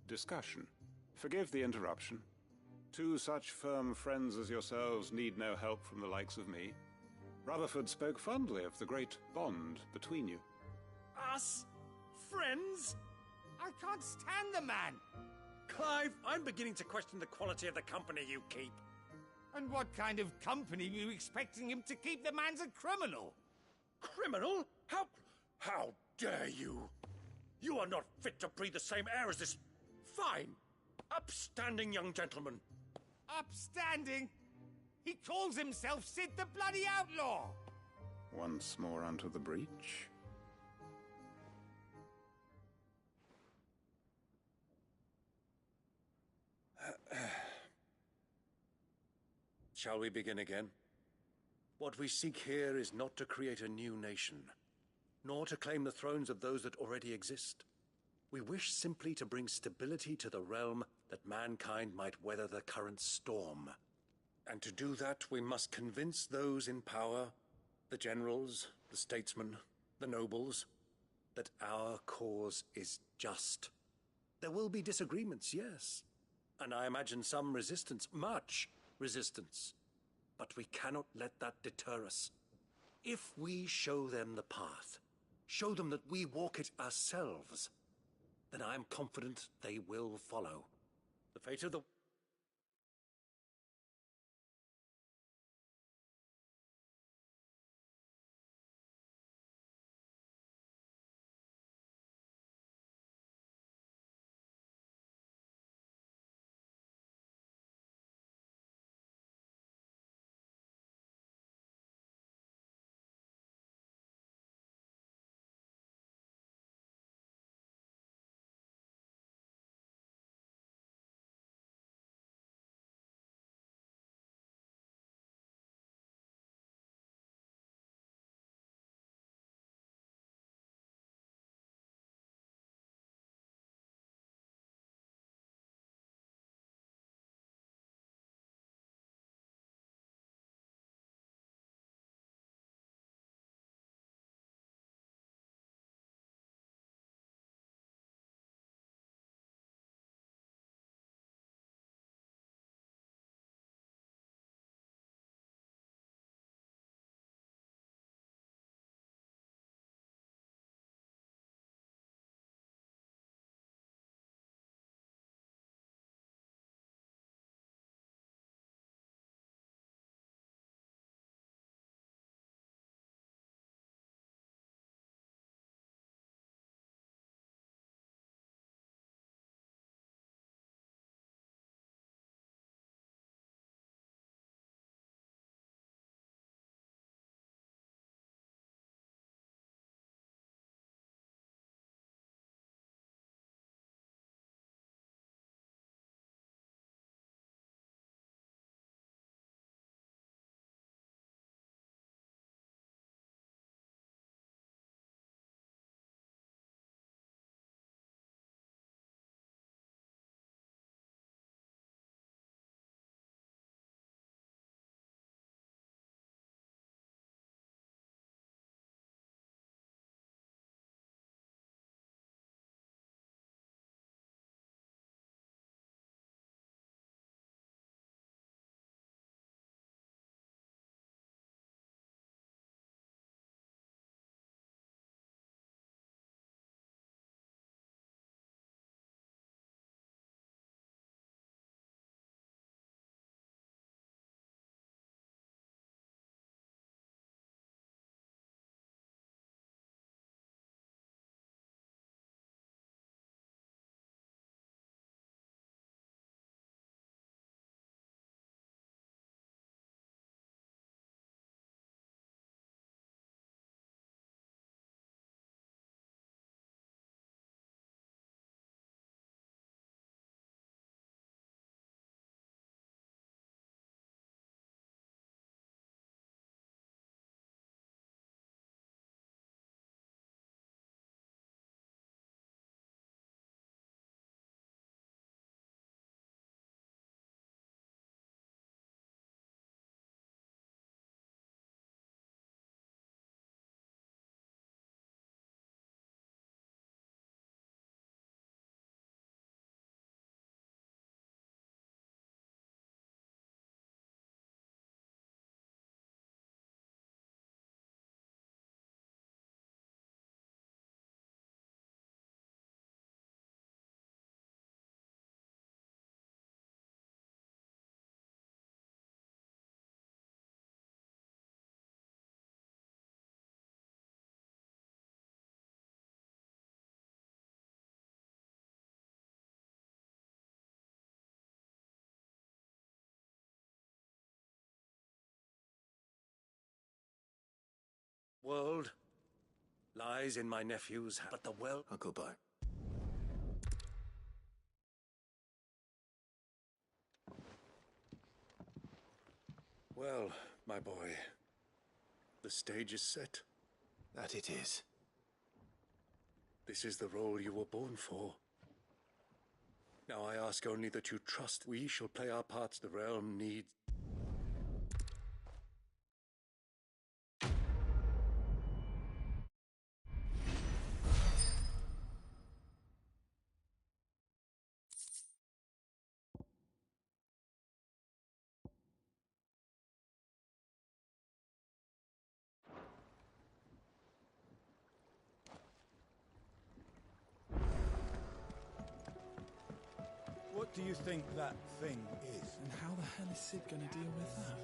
discussion. Forgive the interruption. Two such firm friends as yourselves need no help from the likes of me. Rutherford spoke fondly of the great bond between you. Us? Friends? I can't stand the man. Clive, I'm beginning to question the quality of the company you keep. And what kind of company were you expecting him to keep? The man's a criminal. Criminal? How dare you? You are not fit to breathe the same air as this fine, upstanding young gentleman. Upstanding? He calls himself Sid the Bloody Outlaw! Once more onto the breach. Shall we begin again? What we seek here is not to create a new nation, nor to claim the thrones of those that already exist. We wish simply to bring stability to the realm that mankind might weather the current storm. And to do that, we must convince those in power, the generals, the statesmen, the nobles, that our cause is just. There will be disagreements, yes, and I imagine some resistance, much resistance. But we cannot let that deter us. If we show them the path, show them that we walk it ourselves, then I am confident they will follow. The fate of the... world lies in my nephew's hand, but the well... Uncle Bo. Well, my boy, the stage is set. That it is. This is the role you were born for. Now I ask only that you trust we shall play our parts the realm needs. What do you think that thing is? And how the hell is Sid gonna deal with that?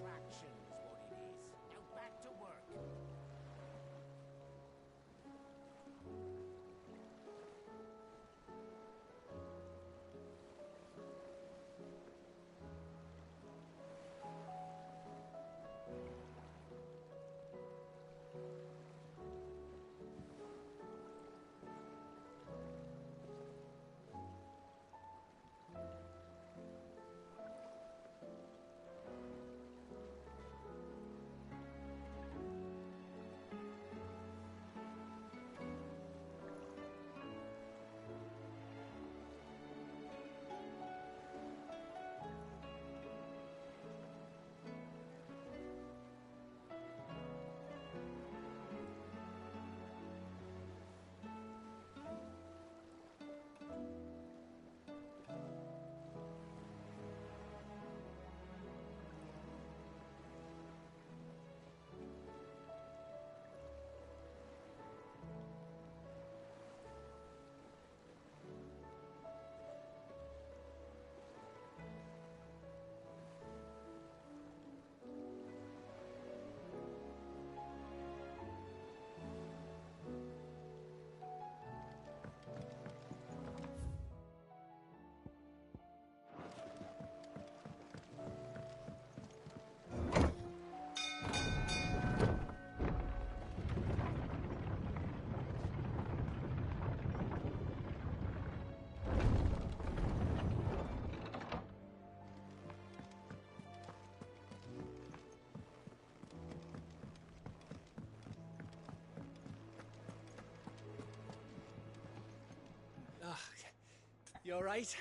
You alright?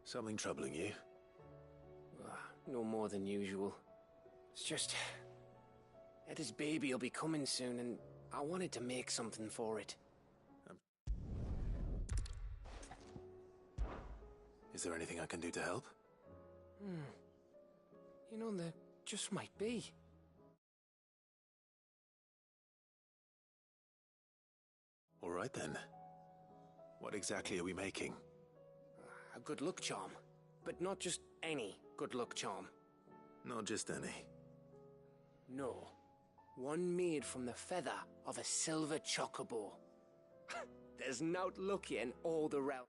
Something troubling you? No more than usual. It's just... Eda's baby will be coming soon, and I wanted to make something for it. Is there anything I can do to help? You know, there just might be. All right then. What exactly are we making? A good luck charm. But not just any good luck charm. Not just any. No. One made from the feather of a silver chocobo. There's naught luckier in all the realm.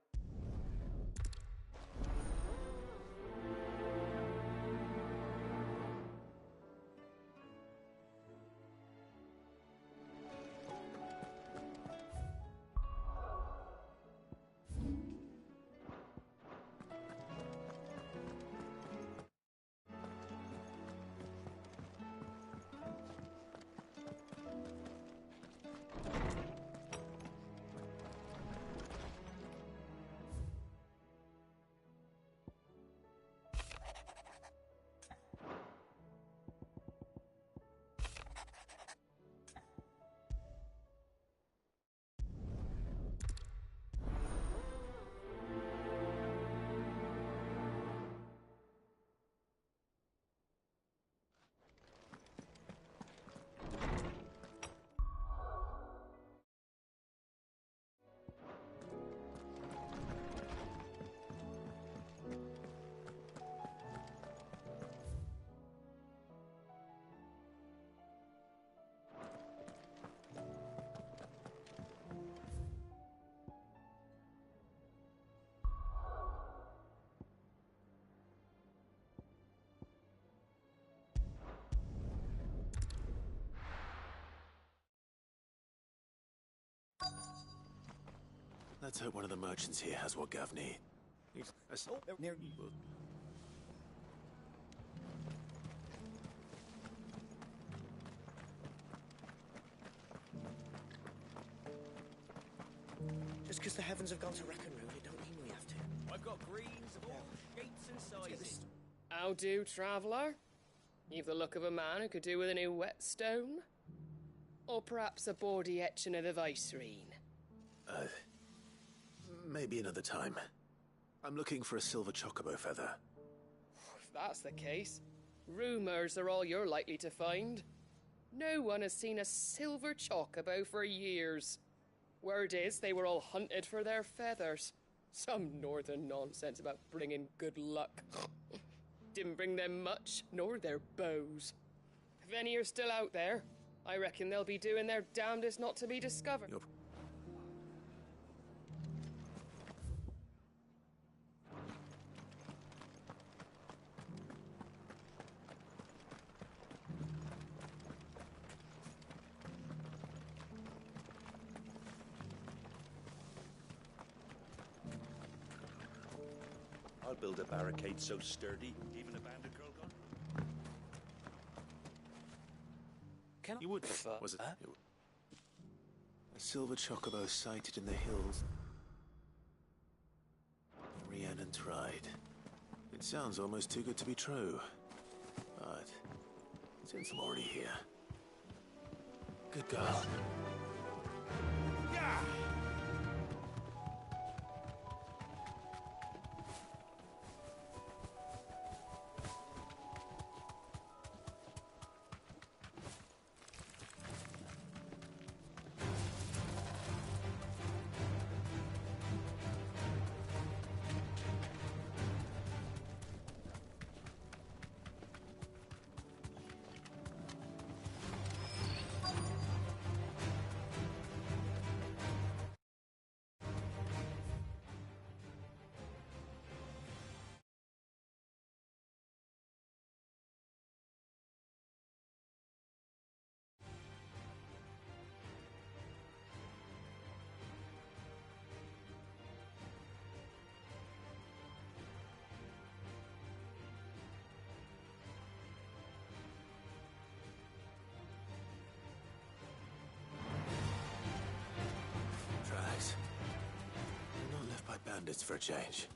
Let's hope one of the merchants here has what Gav needs. Oh, they're near. Just because the heavens have gone to wreck and ruin, it don't mean we have to. I've got greens of all shapes and sizes. How do, traveller? You've the look of a man who could do with a new whetstone? Or perhaps a bawdy etching of the Vicereine? Maybe another time. I'm looking for a silver chocobo feather. If that's the case, rumours are all you're likely to find. No one has seen a silver chocobo for years. Word is they were all hunted for their feathers. Some northern nonsense about bringing good luck. Didn't bring them much, nor their bows. If any are still out there, I reckon they'll be doing their damnedest not to be discovered. I'll build a barricade so sturdy, even a bandit girl gone. Can You would prefer? Was it? A silver chocobo sighted in the hills. Rhiannon tried. It sounds almost too good to be true. But since I'm already here, good girl. Yeah! Tracks. Not left by bandits for a change.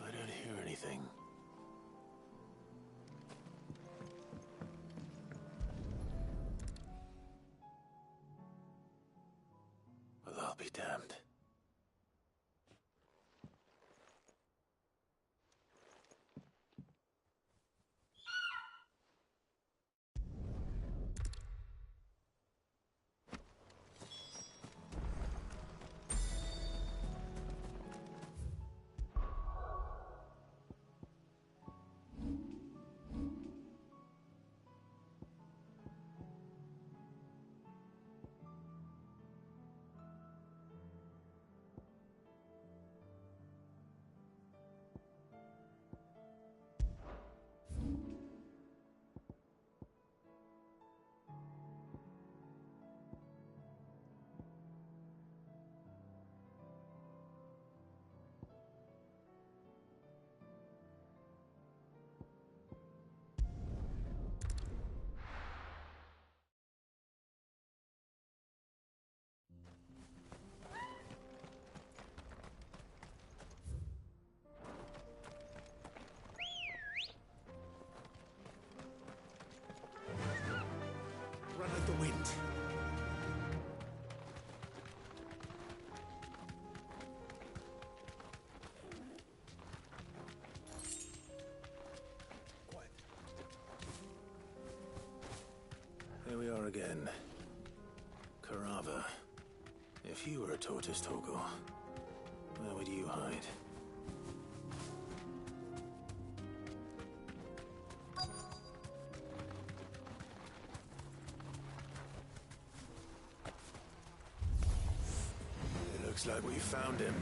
I don't hear anything. Well, I'll be damned. Run like the wind. Here we are again. Carava. If you were a tortoise, Torgal, where would you hide? Looks like we found him.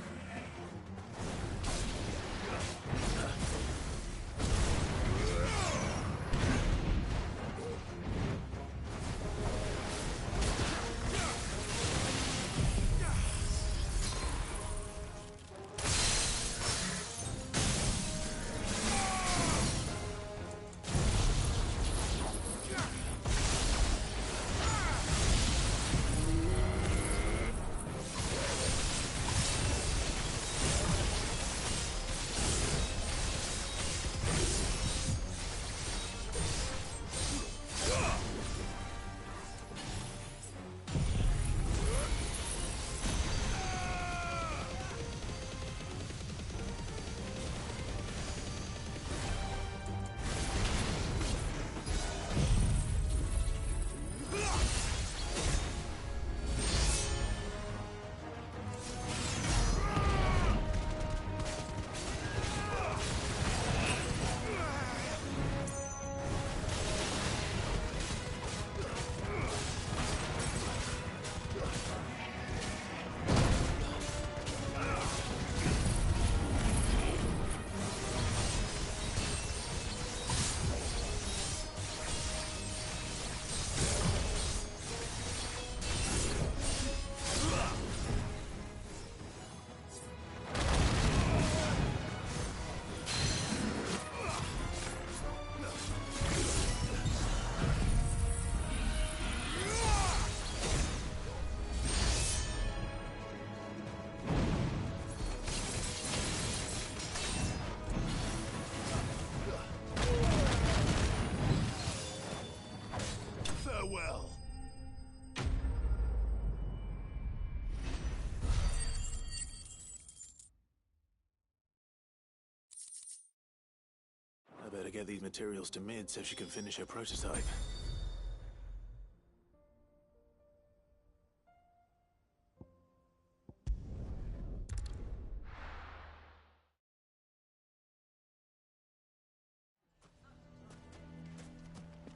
I better get these materials to Mid so she can finish her prototype.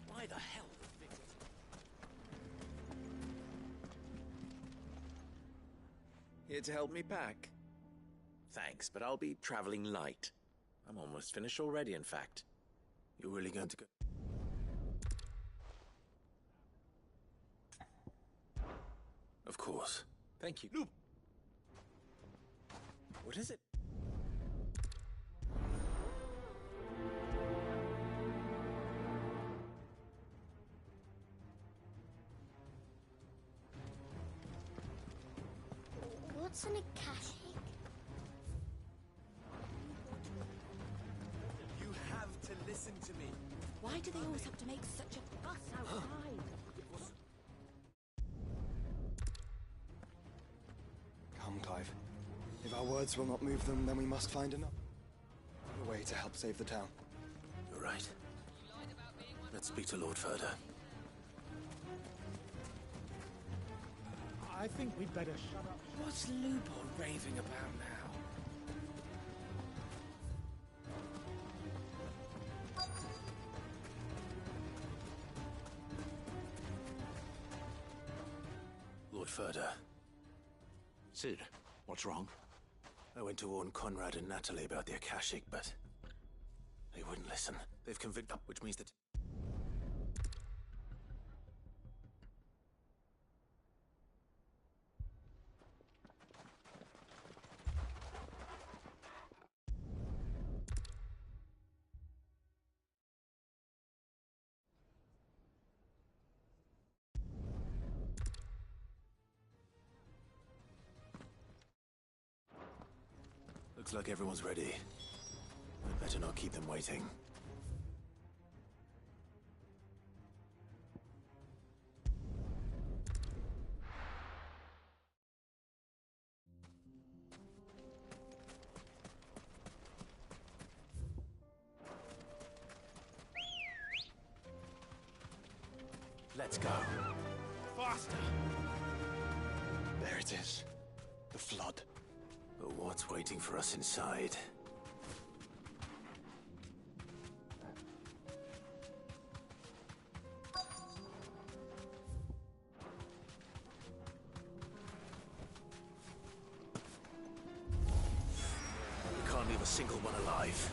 Why the hell? Here to help me pack? Thanks, but I'll be traveling light. I'm almost finished already, in fact. You're really going to go? Of course. Thank you. Loop! What is it? What's an Akashic? You have to listen to me. Why do they always have to make such a fuss outside? Come, Clive. If our words will not move them, then we must find a way to help save the town. You're right. Let's speak to Lord Furder. I think we'd better shut up. What's Looper raving about now? Lord Furder. Sid, what's wrong? I went to warn Conrad and Natalie about the Akashic, but they wouldn't listen. They've convicted, which means that... Looks like everyone's ready. I'd better not keep them waiting. Let's go. Faster! There it is. The flood. But what's waiting for us inside? a single one alive.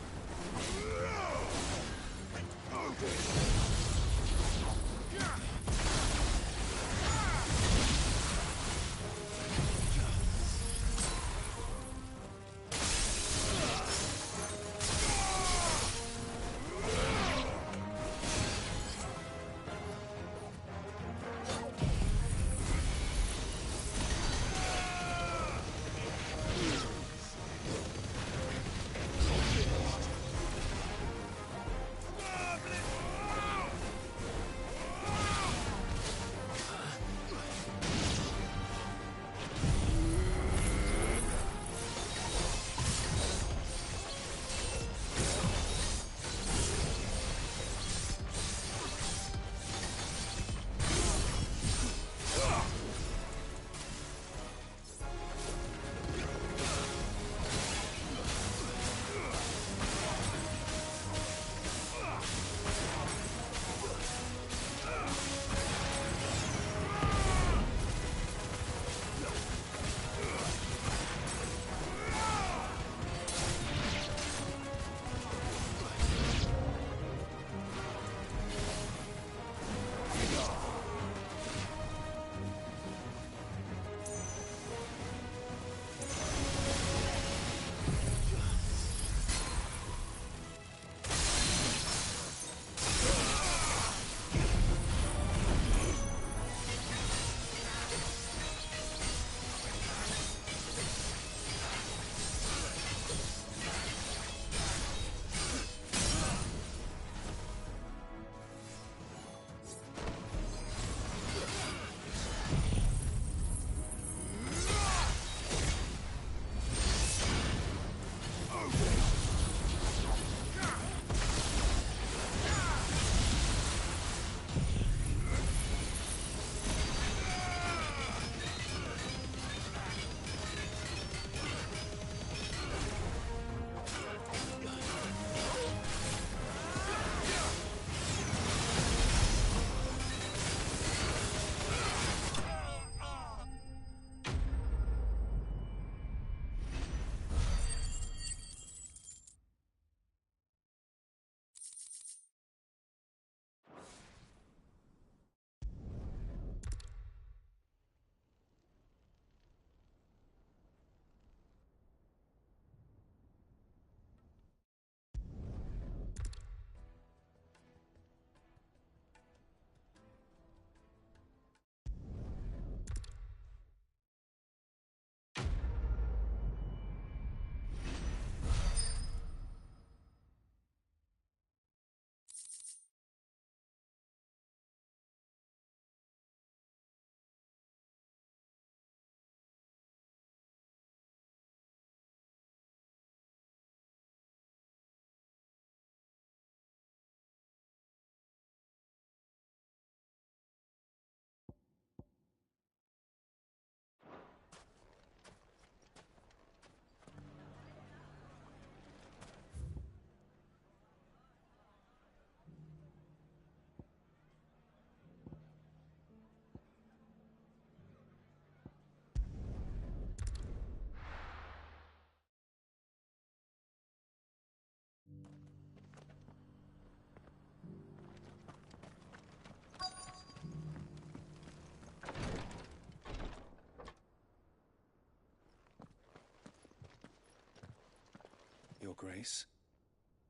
Your Grace,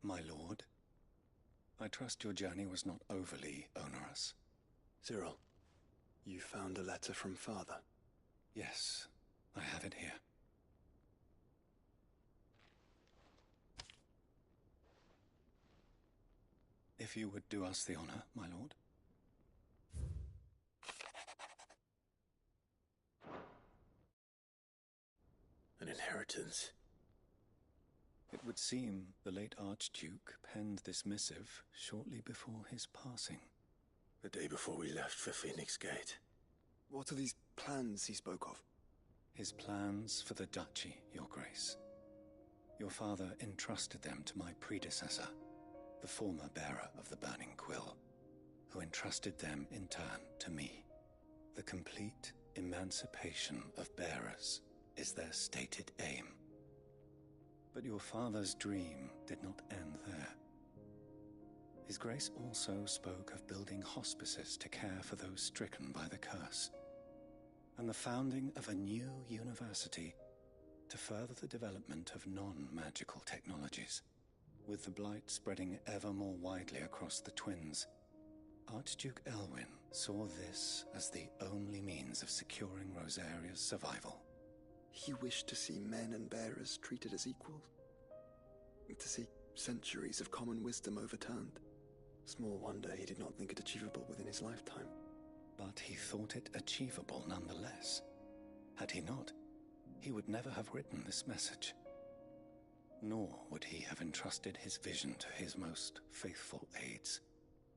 my lord, I trust your journey was not overly onerous. Cyril, you found a letter from Father? Yes, I have it here. If you would do us the honor, my lord. An inheritance. It would seem the late Archduke penned this missive shortly before his passing. The day before we left for Phoenix Gate. What are these plans he spoke of? His plans for the duchy, Your Grace. Your father entrusted them to my predecessor, the former bearer of the Burning Quill, who entrusted them in turn to me. The complete emancipation of bearers is their stated aim. But your father's dream did not end there. His Grace also spoke of building hospices to care for those stricken by the curse, and the founding of a new university to further the development of non-magical technologies. With the blight spreading ever more widely across the twins, Archduke Elwyn saw this as the only means of securing Rosaria's survival. He wished to see men and bearers treated as equals. To see centuries of common wisdom overturned. Small wonder he did not think it achievable within his lifetime. But he thought it achievable nonetheless. Had he not, he would never have written this message. Nor would he have entrusted his vision to his most faithful aides,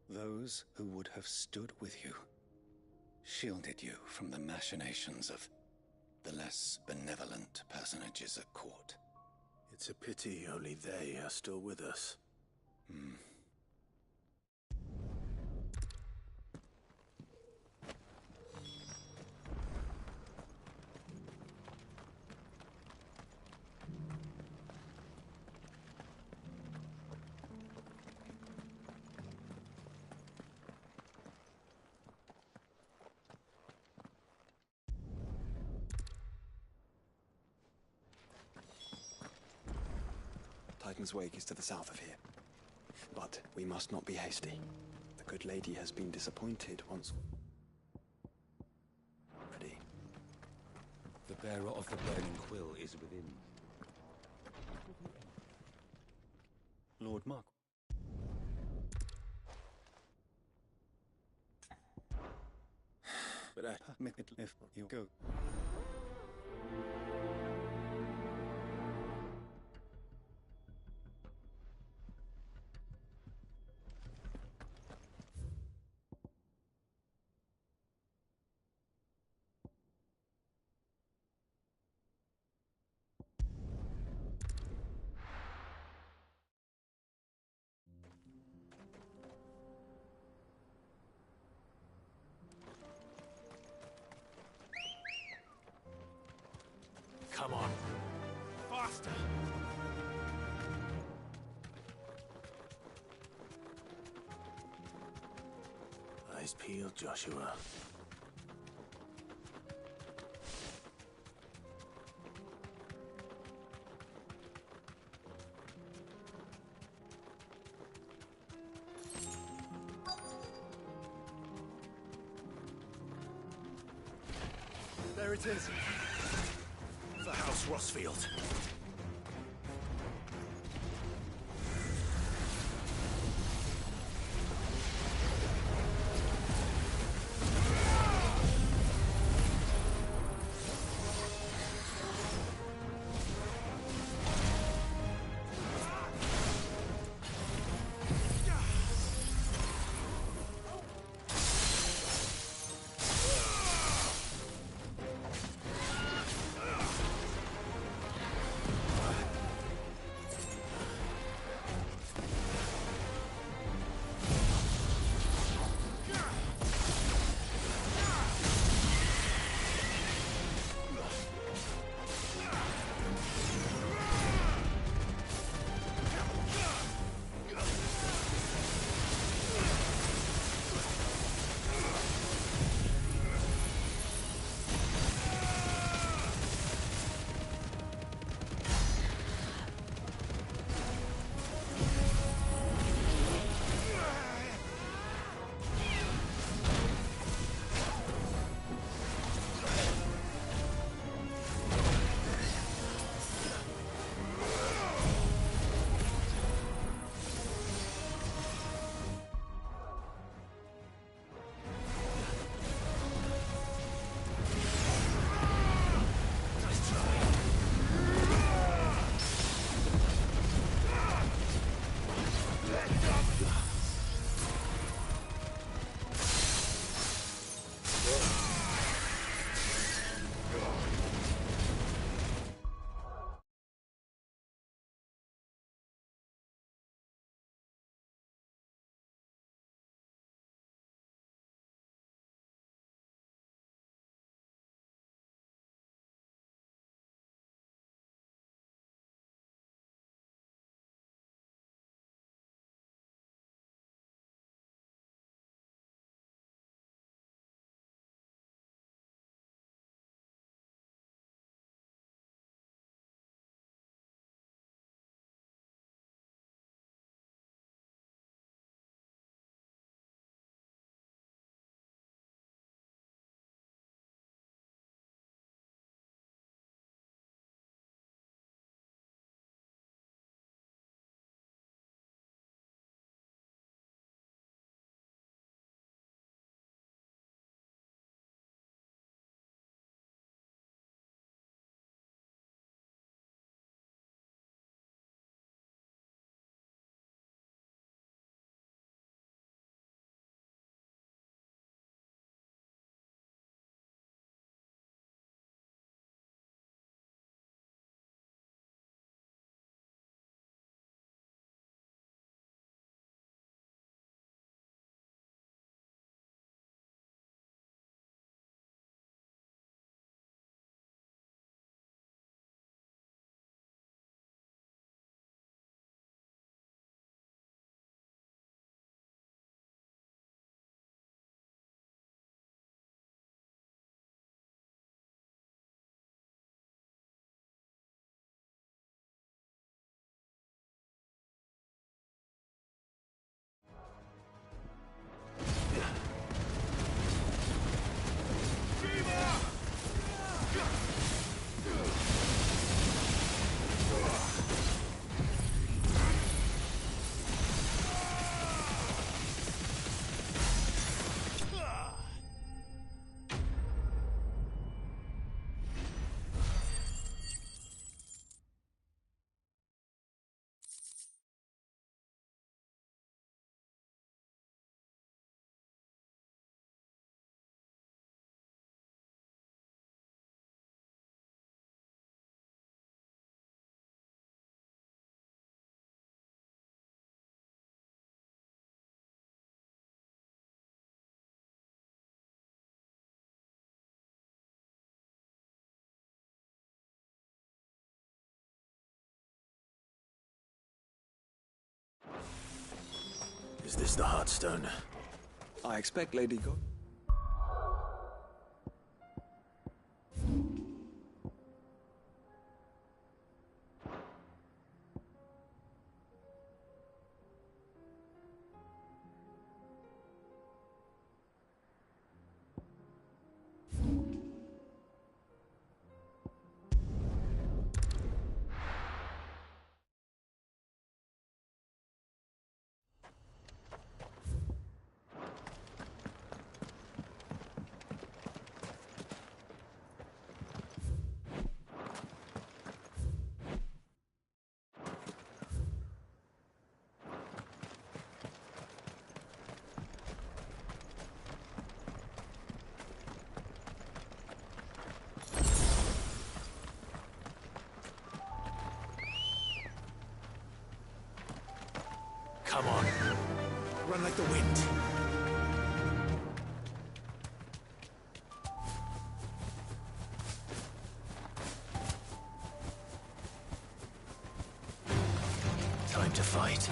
those who would have stood with you, shielded you from the machinations of the less benevolent personages at court. It's a pity only they are still with us. Titan's Wake is to the south of here. But we must not be hasty. The good lady has been disappointed once. Ready. The bearer of the burning quill is within. Lord Mark. But permit it if you go. Come on. Faster! Eyes peeled, Joshua. There it is. The House Rossfield. Is this the Heartstone? I expect Lady God. Come on. Run like the wind. Time to fight.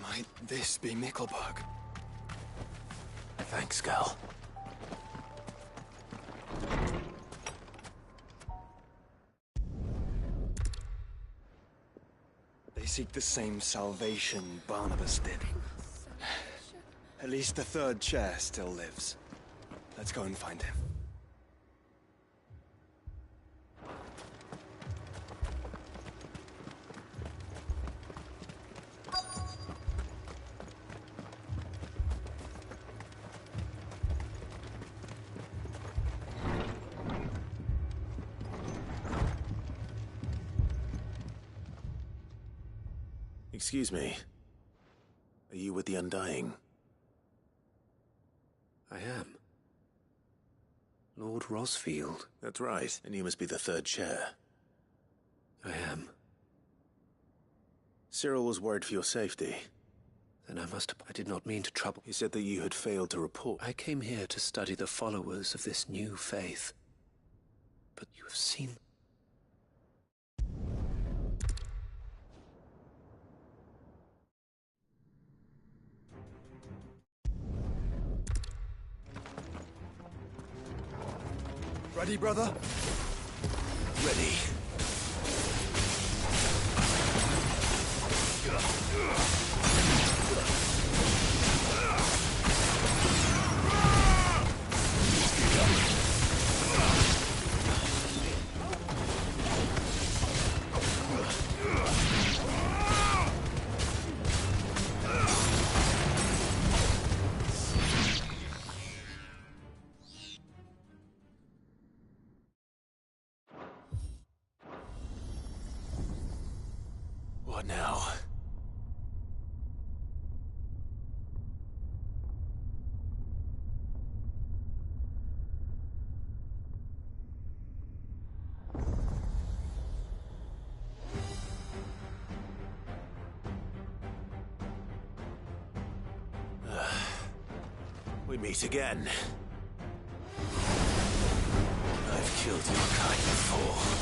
Might this be Mickelberg? Thanks, Gal. They seek the same salvation Barnabas did. At least the third chair still lives. Let's go and find him. Excuse me. Are you with the Undying? I am. Lord Rosfield. That's right, and you must be the third chair. I am. Cyril was worried for your safety. Then I did not mean to trouble. He said that you had failed to report. I came here to study the followers of this new faith. But you have seen... Ready, brother? Ready. What now? We meet again. I've killed your kind before.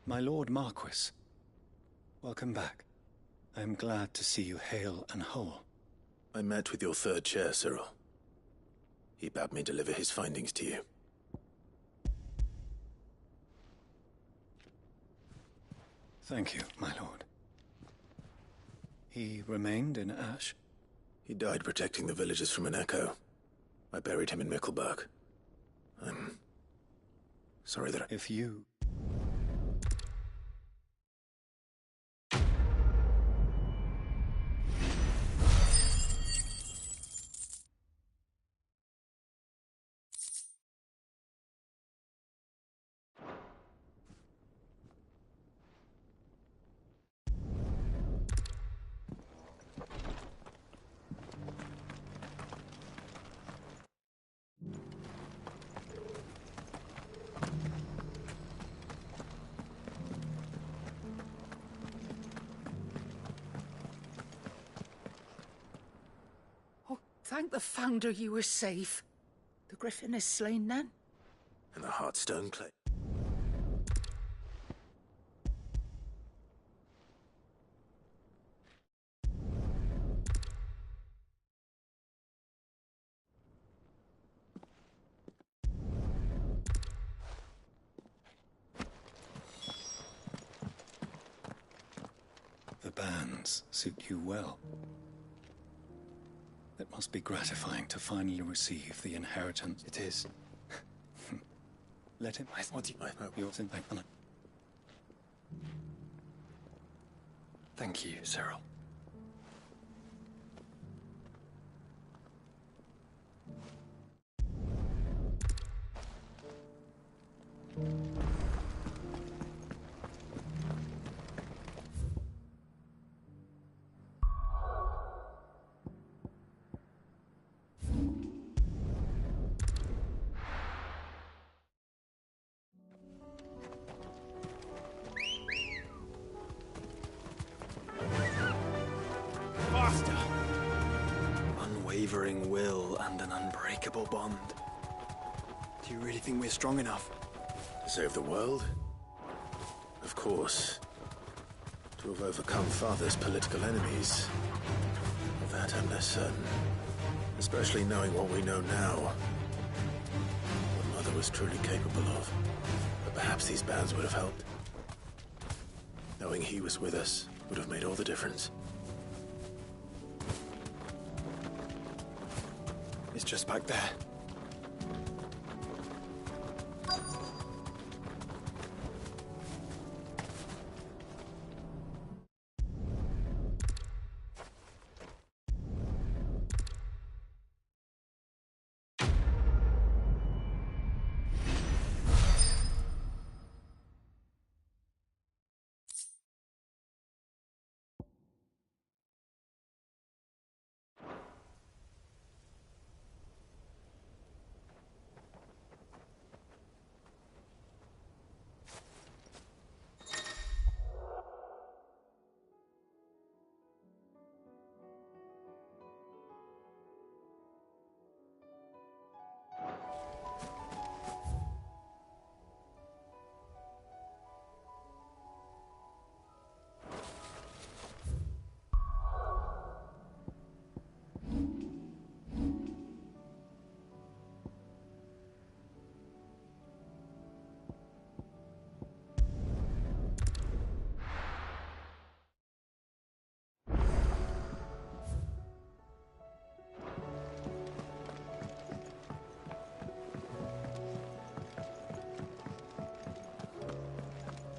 My Lord Marquis. Welcome back. I am glad to see you hale and whole. I met with your third chair, Cyril. He bade me deliver his findings to you. Thank you, my lord. He remained in Ash? He died protecting the villagers from an echo. I buried him in Mickleburg. I'm sorry that If you... Thank the Founder you were safe. The Griffin is slain then? and the Heartstone clay. The bands suit you well. It must be gratifying to finally receive the inheritance. It is. Let him... Thank you, Cyril. Unwavering will and an unbreakable bond. Do you really think we're strong enough? To save the world? Of course. To have overcome Father's political enemies. Of that I'm less certain. Especially knowing what we know now. What Mother was truly capable of. But perhaps these bands would have helped. Knowing he was with us would have made all the difference. It's just back there.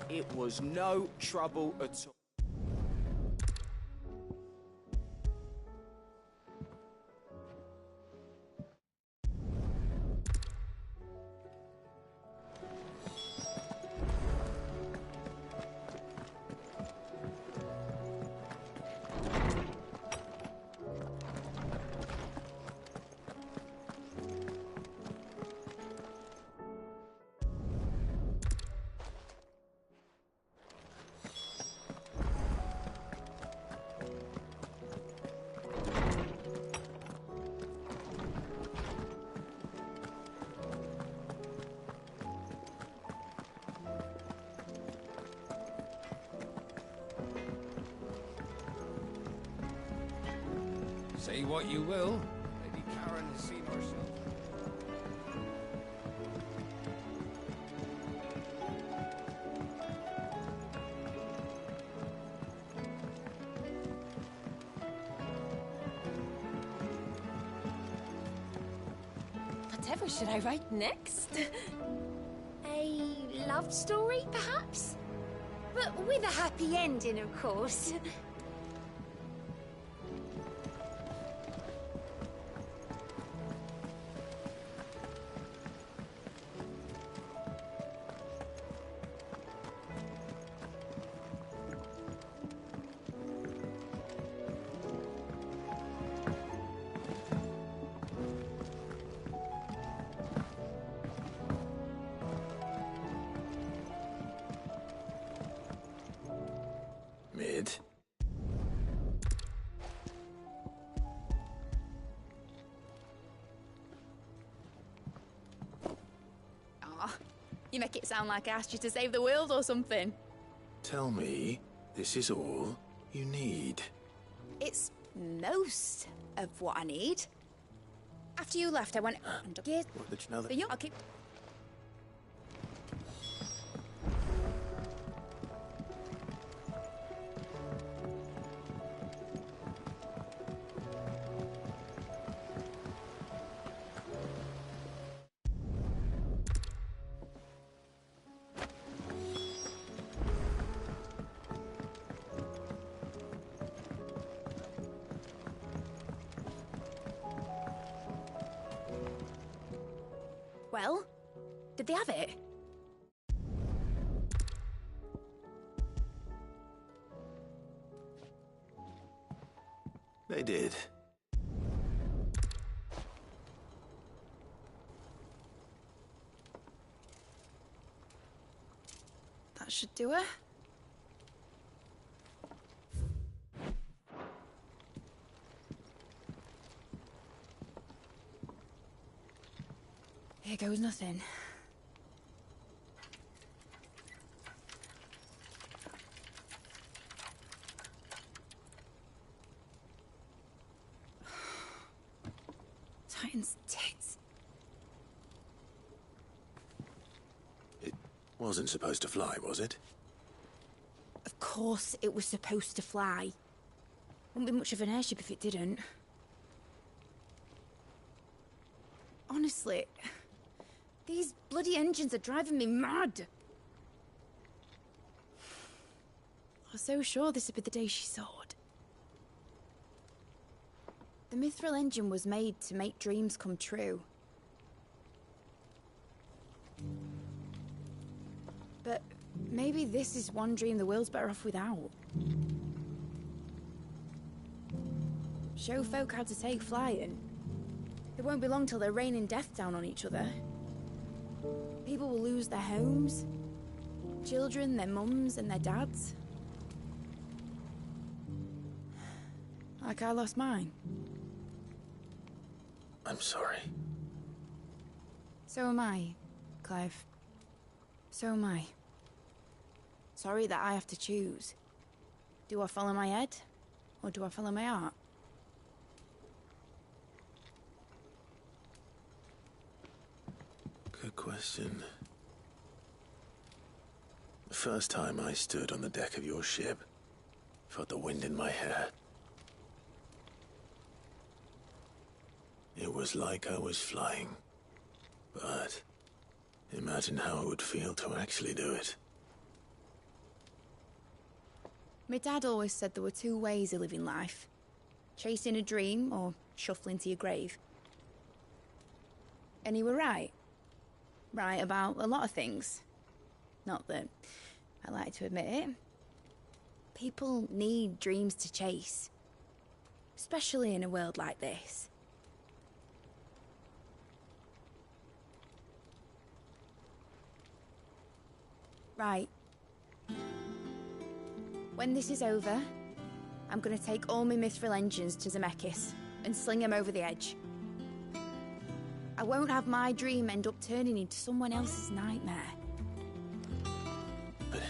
It was no trouble at all. Say what you will, Lady Karen has seen herself. Whatever should I write next? A love story, perhaps? But with a happy ending, of course. Mid. Aw, you make it sound like I asked you to save the world or something. Tell me, this is all you need. It's most of what I need. After you left, I went and did Did you know that? for you. I'll keep. Well, did they have it? They did. That should do her. Here goes nothing. Titan's tits. It wasn't supposed to fly, was it? Of course it was supposed to fly. Wouldn't be much of an airship if it didn't. Honestly, these bloody engines are driving me mad. I was so sure this would be the day she soared. The Mithril engine was made to make dreams come true. But maybe this is one dream the world's better off without. Show folk how to take flying. It won't be long till they're raining death down on each other. People will lose their homes. Children, their mums and their dads. Like I lost mine. I'm sorry. So am I, Clive. So am I. Sorry that I have to choose. Do I follow my head, or do I follow my heart? Good question. The first time I stood on the deck of your ship, felt the wind in my hair. It was like I was flying. But imagine how it would feel to actually do it. My dad always said there were two ways of living life. Chasing a dream or shuffling to your grave. And he were right. Right about a lot of things. Not that I like to admit it. People need dreams to chase. Especially in a world like this. Right. When this is over, I'm gonna take all my Mithril engines to Zemeckis and sling them over the edge. I won't have my dream end up turning into someone else's nightmare. But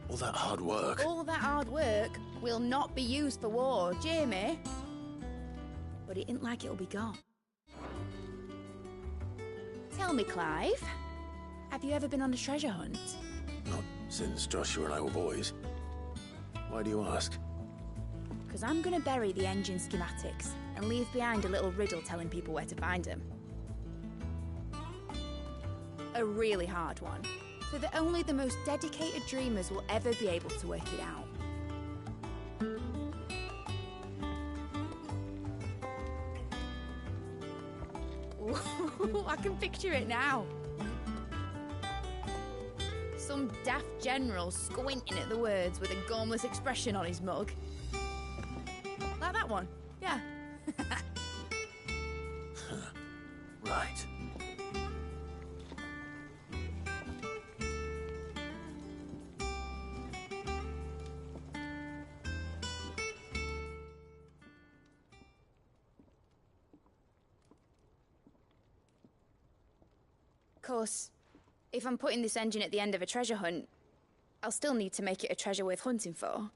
all that hard work... All that hard work will not be used for war, Jamie. but it ain't like it'll be gone. Tell me, Clive, have you ever been on a treasure hunt? Not since Joshua and I were boys. Why do you ask? Because I'm going to bury the engine schematics and leave behind a little riddle telling people where to find them. A really hard one, so that only the most dedicated dreamers will ever be able to work it out. Ooh, I can picture it now. Some daft general squinting at the words with a gormless expression on his mug. Like that one, yeah. Right. Of course, if I'm putting this engine at the end of a treasure hunt, I'll still need to make it a treasure worth hunting for.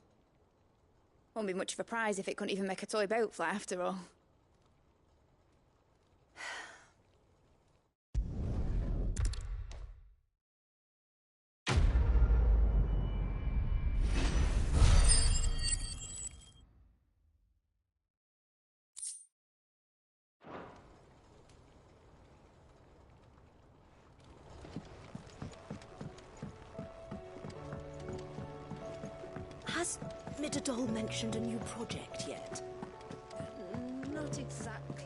Won't be much of a prize if it couldn't even make a toy boat fly after all. Has Midadol mentioned a new project yet? Not exactly.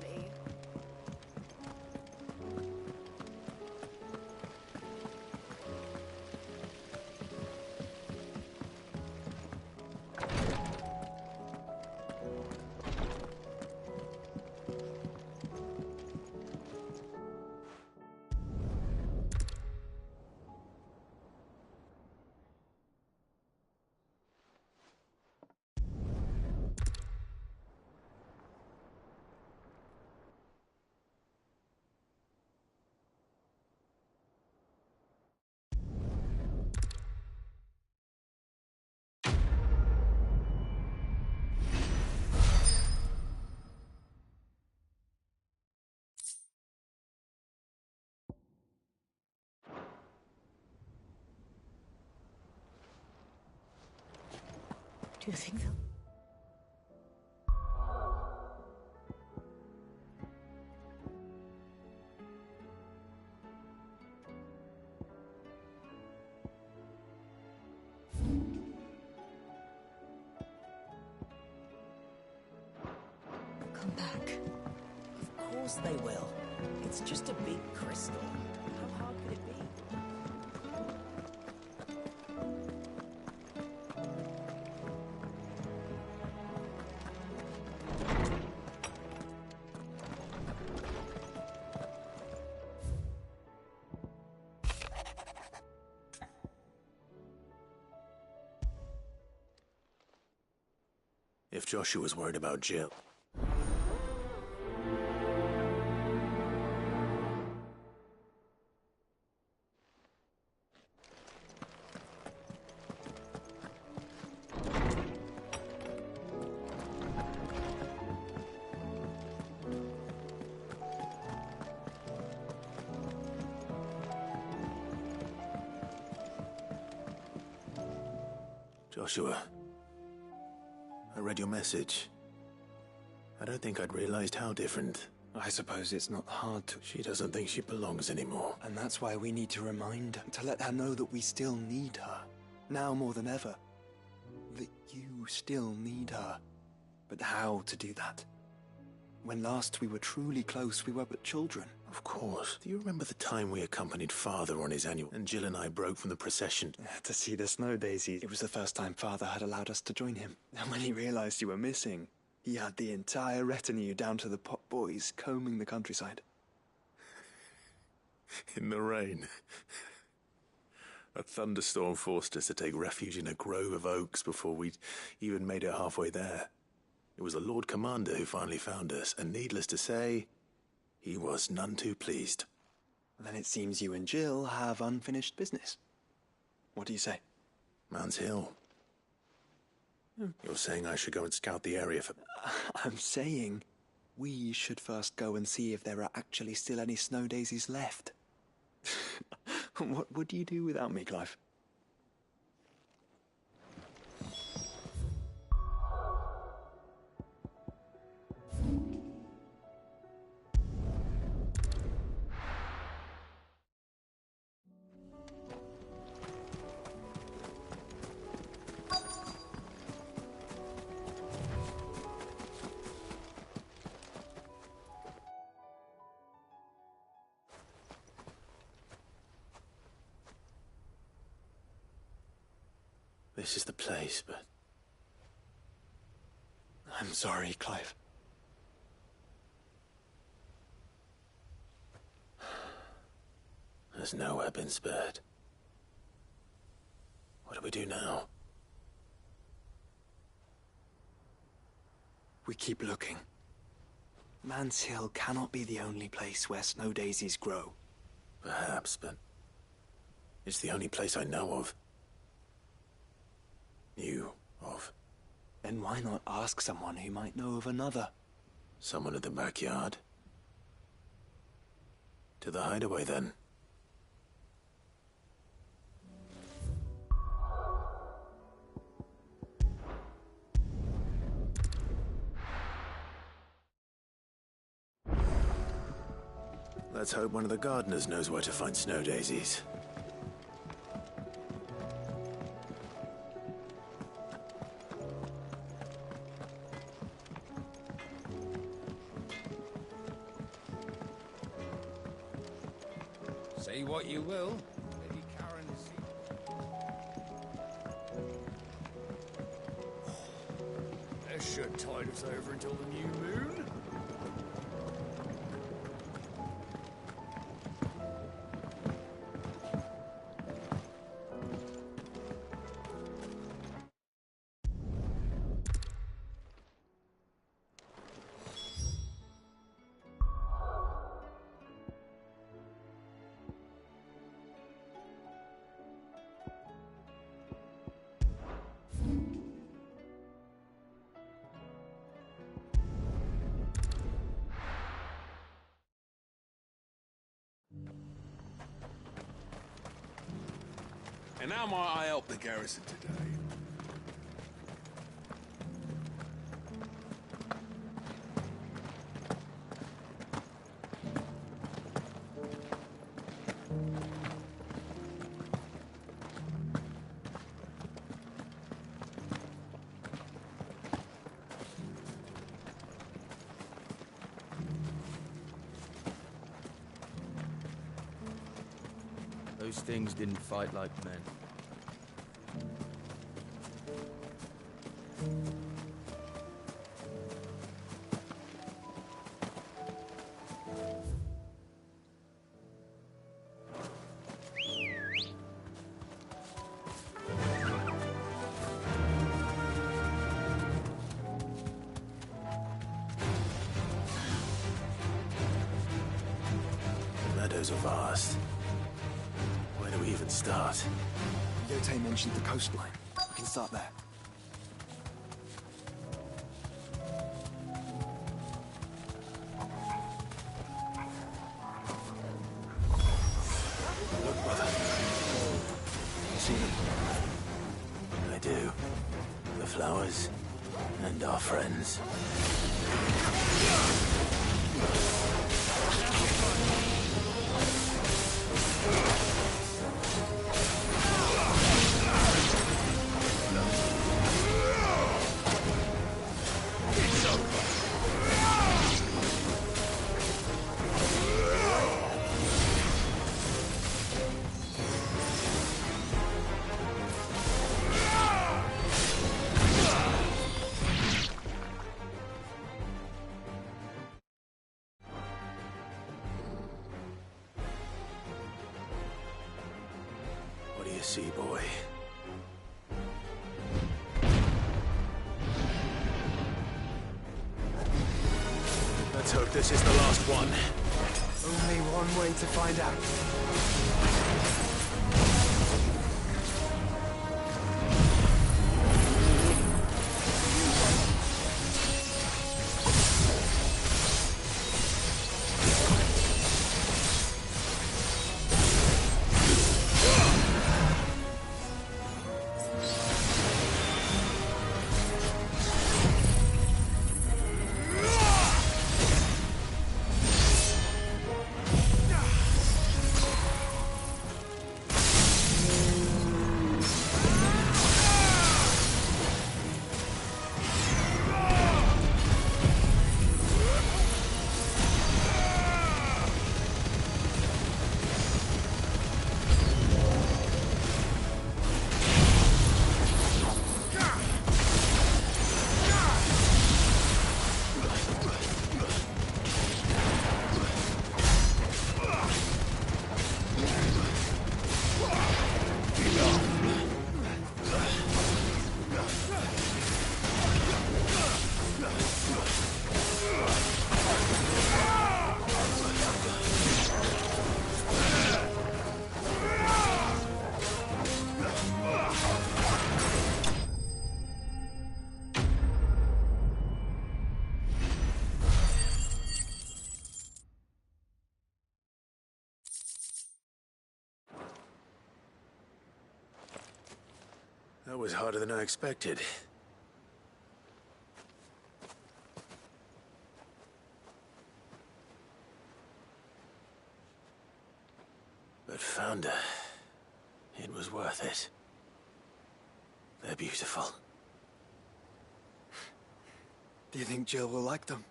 Do you think they'll... come back? Of course they will. It's just a big crystal. How hard could it be? If Joshua was worried about Jill... Joshua, I read your message. I don't think I'd realized how different. I suppose it's not hard to... She doesn't think she belongs anymore. And that's why we need to remind her, to let her know that we still need her. Now more than ever. That you still need her. But how to do that? When last we were truly close, we were but children. Of course. Do you remember the time we accompanied Father on his annual... and Jill and I broke from the procession? To see the snow daisies. It was the first time Father had allowed us to join him. And when he realized you were missing, he had the entire retinue down to the pot boys combing the countryside. In the rain. A thunderstorm forced us to take refuge in a grove of oaks before we'd even made it halfway there. It was the Lord Commander who finally found us, and needless to say, he was none too pleased. Then it seems you and Jill have unfinished business. What do you say? Man's Hill. You're saying I should go and scout the area for... I'm saying we should first go and see if there are actually still any snow daisies left. What would you do without me, Clive? This is the place, but... I'm sorry, Clive. There's nowhere been spared. What do we do now? We keep looking. Man's Hill cannot be the only place where snow daisies grow. Perhaps, but... it's the only place I know of. Knew of. Then why not ask someone who might know of another? Someone in the backyard? To the hideaway, then. Let's hope one of the gardeners knows where to find snow daisies. Say what you will, Lady Karen This should tide us over until the new moon. And how might I help the garrison today? Those things didn't fight like men. The meadows are vast. Where do we even start? Yote mentioned the coastline. We can start there. Look, brother. You see them? I do. The flowers and our friends. What do you see, boy? Let's hope this is the last one. Only one way to find out. That was harder than I expected. But Founder, it was worth it. They're beautiful. Do you think Jill will like them?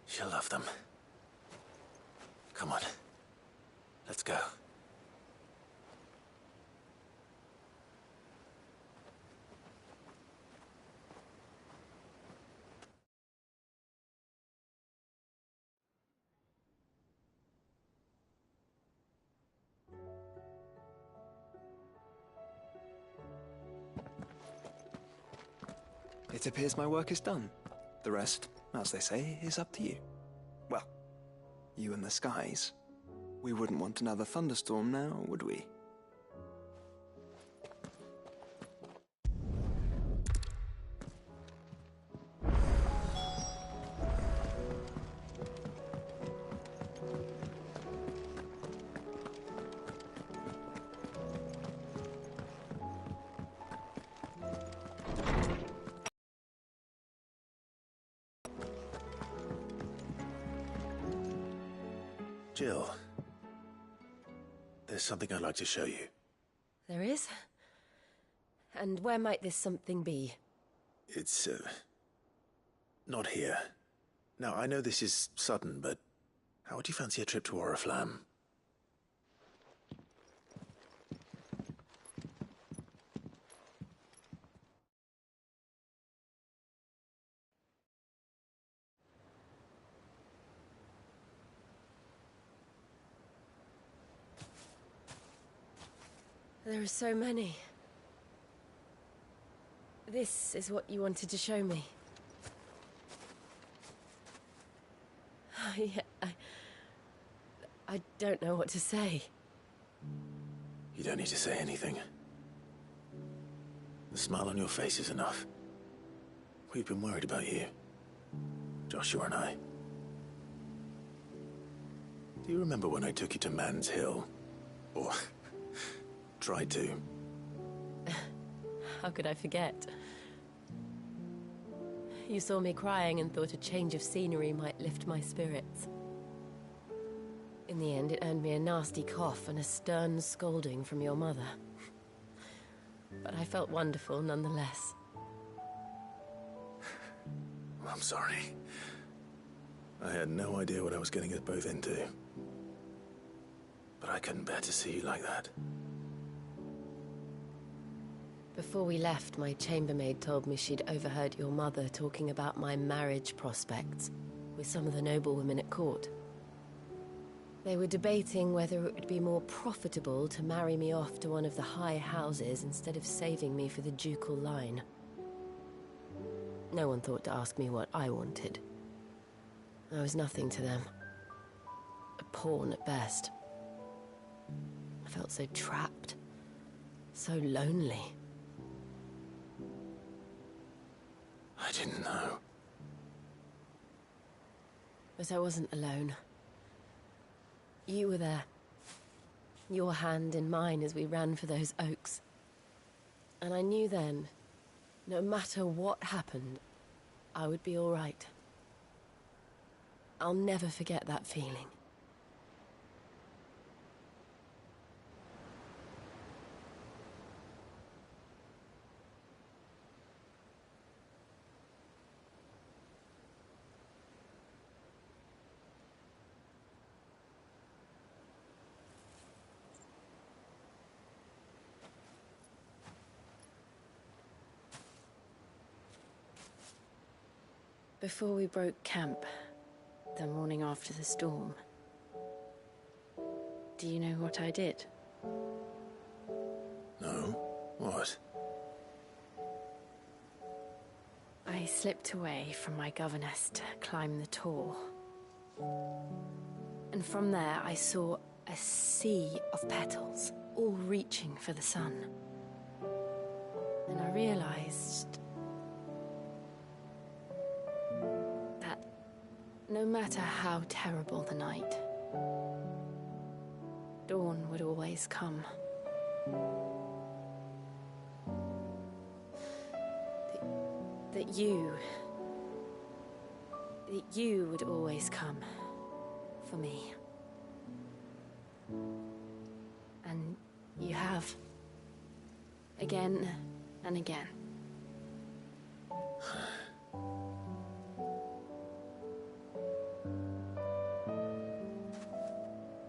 She'll love them. Come on. Let's go. It appears my work is done. The rest, as they say, is up to you. Well, you and the skies. We wouldn't want another thunderstorm now, would we? Jill, there's something I'd like to show you. There is? And where might this something be? It's, not here. Now, I know this is sudden, but how would you fancy a trip to Oriflamme? There are so many. This is what you wanted to show me. Yeah, I don't know what to say. You don't need to say anything. The smile on your face is enough. We've been worried about you, Joshua and I. Do you remember when I took you to Man's Hill? Or tried to? How could I forget? You saw me crying and thought a change of scenery might lift my spirits. In the end, it earned me a nasty cough and a stern scolding from your mother. But I felt wonderful nonetheless. I'm sorry. I had no idea what I was getting us both into. But I couldn't bear to see you like that. Before we left, my chambermaid told me she'd overheard your mother talking about my marriage prospects with some of the noblewomen at court. They were debating whether it would be more profitable to marry me off to one of the high houses instead of saving me for the ducal line. No one thought to ask me what I wanted. I was nothing to them. A pawn at best. I felt so trapped, so lonely. I didn't know. But I wasn't alone. You were there. Your hand in mine as we ran for those oaks. And I knew then, no matter what happened, I would be all right. I'll never forget that feeling. Before we broke camp, the morning after the storm, do you know what I did? No? What? I slipped away from my governess to climb the tor. And from there I saw a sea of petals, all reaching for the sun. And I realized that no matter how terrible the night, dawn would always come. that you would always come for me. And you have. Again and again.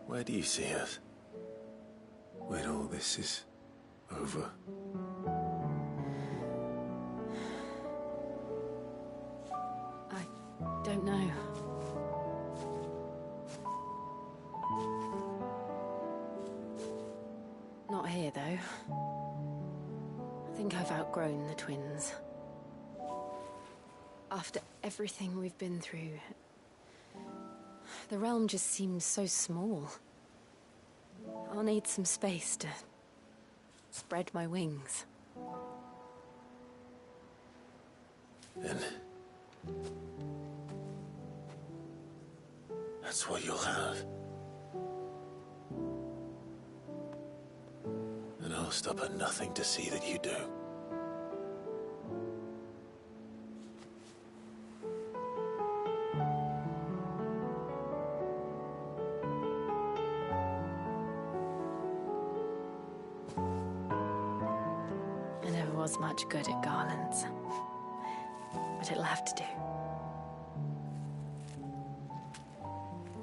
Where do you see us? When all this is over? I don't know. Not here, though. I think I've outgrown the twins. After everything we've been through, the realm just seems so small. I'll need some space to spread my wings. And that's what you'll have. And I'll stop at nothing to see that you do. I never was much good at garlands, but it'll have to do.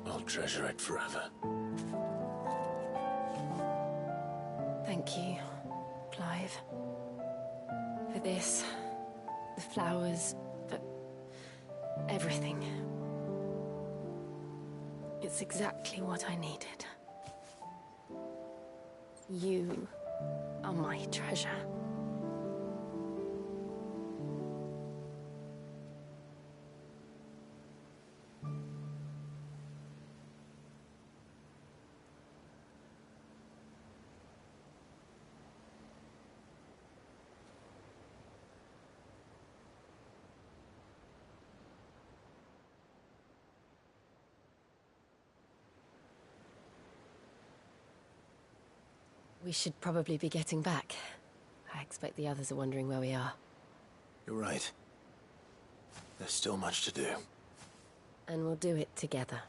I'll treasure it forever. Thank you, Clive. For this, the flowers, for everything. It's exactly what I needed. You are my treasure. We should probably be getting back. I expect the others are wondering where we are. You're right. There's still much to do. And we'll do it together.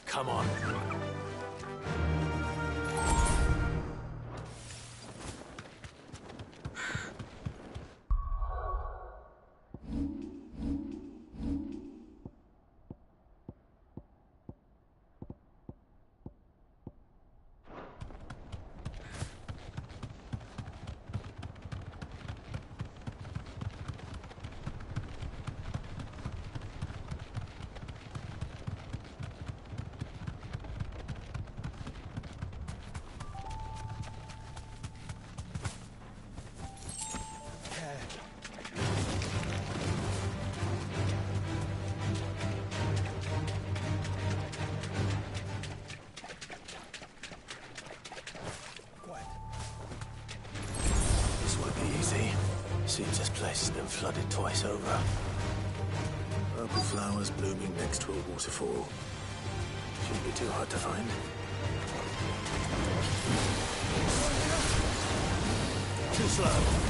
Come on. see. Seems this place has been flooded twice over. Purple flowers blooming next to a waterfall. Shouldn't be too hard to find. Too slow.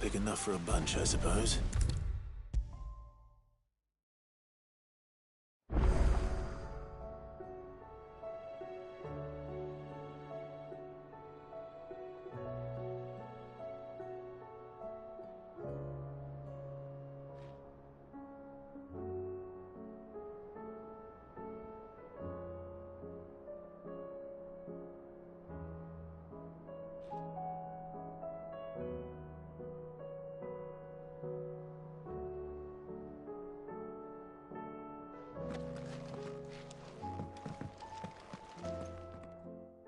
Big enough for a bunch, I suppose.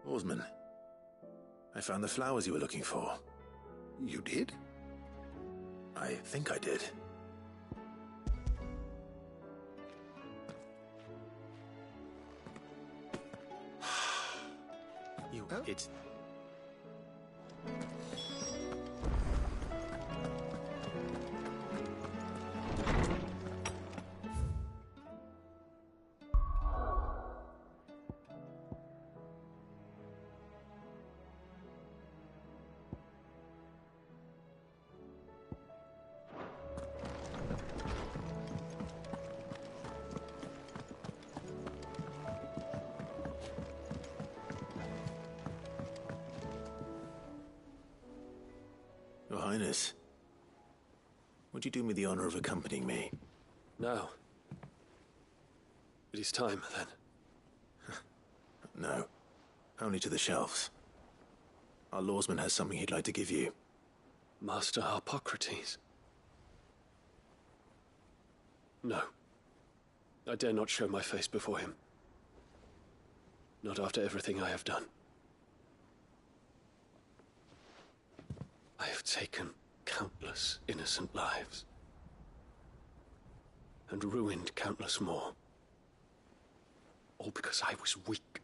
Oarsman, I found the flowers you were looking for. You did? I think I did. It's... Your Highness, would you do me the honor of accompanying me? No. It is time, then. No. Only to the shelves. Our lawsman has something he'd like to give you. Master Harpocrates. No. I dare not show my face before him. Not after everything I have done. I have taken countless innocent lives. And ruined countless more. All because I was weak.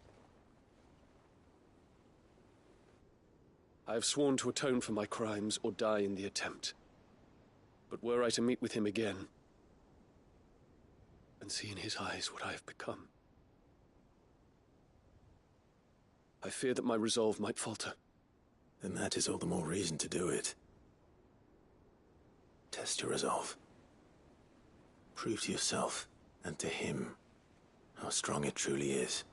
I have sworn to atone for my crimes or die in the attempt. But were I to meet with him again, and see in his eyes what I have become, I fear that my resolve might falter. Then that is all the more reason to do it. Test your resolve. Prove to yourself, and to him, how strong it truly is.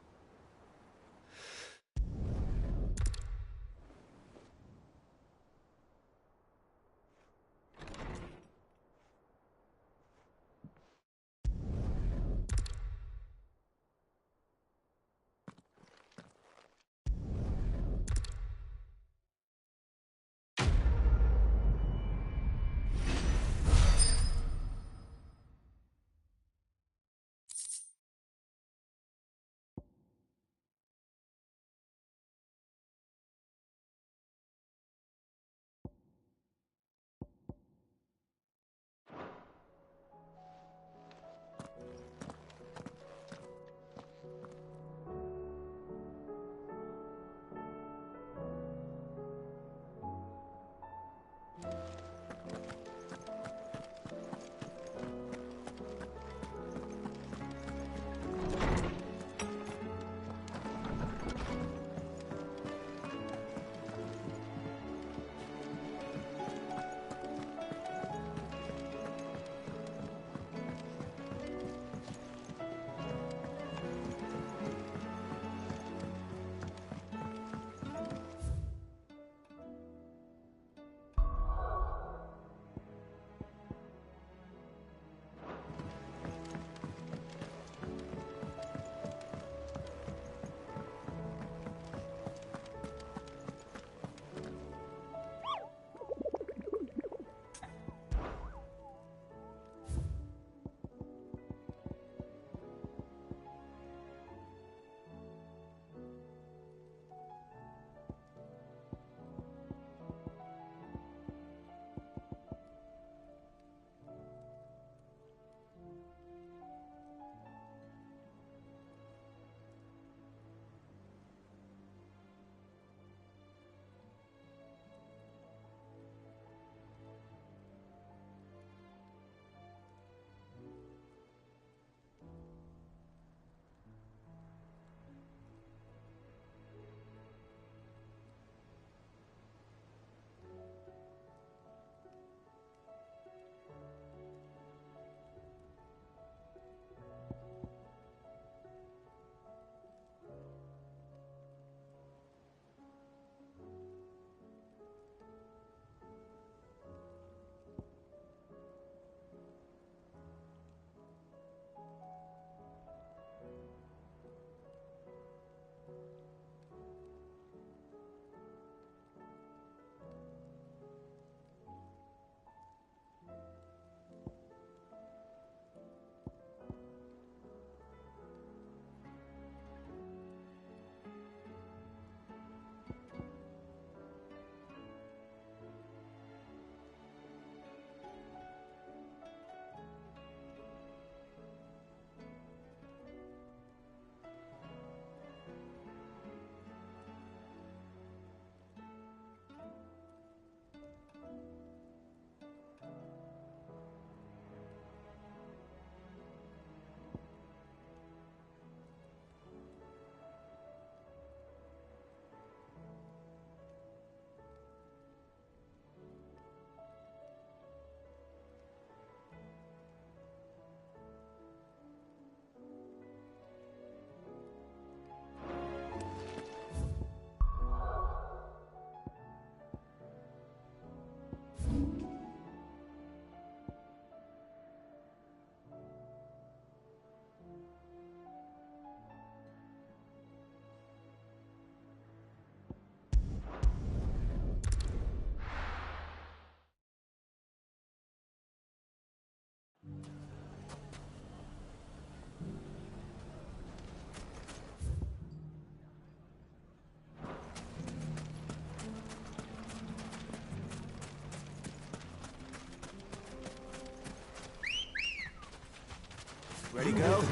Ready, go?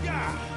Yeah!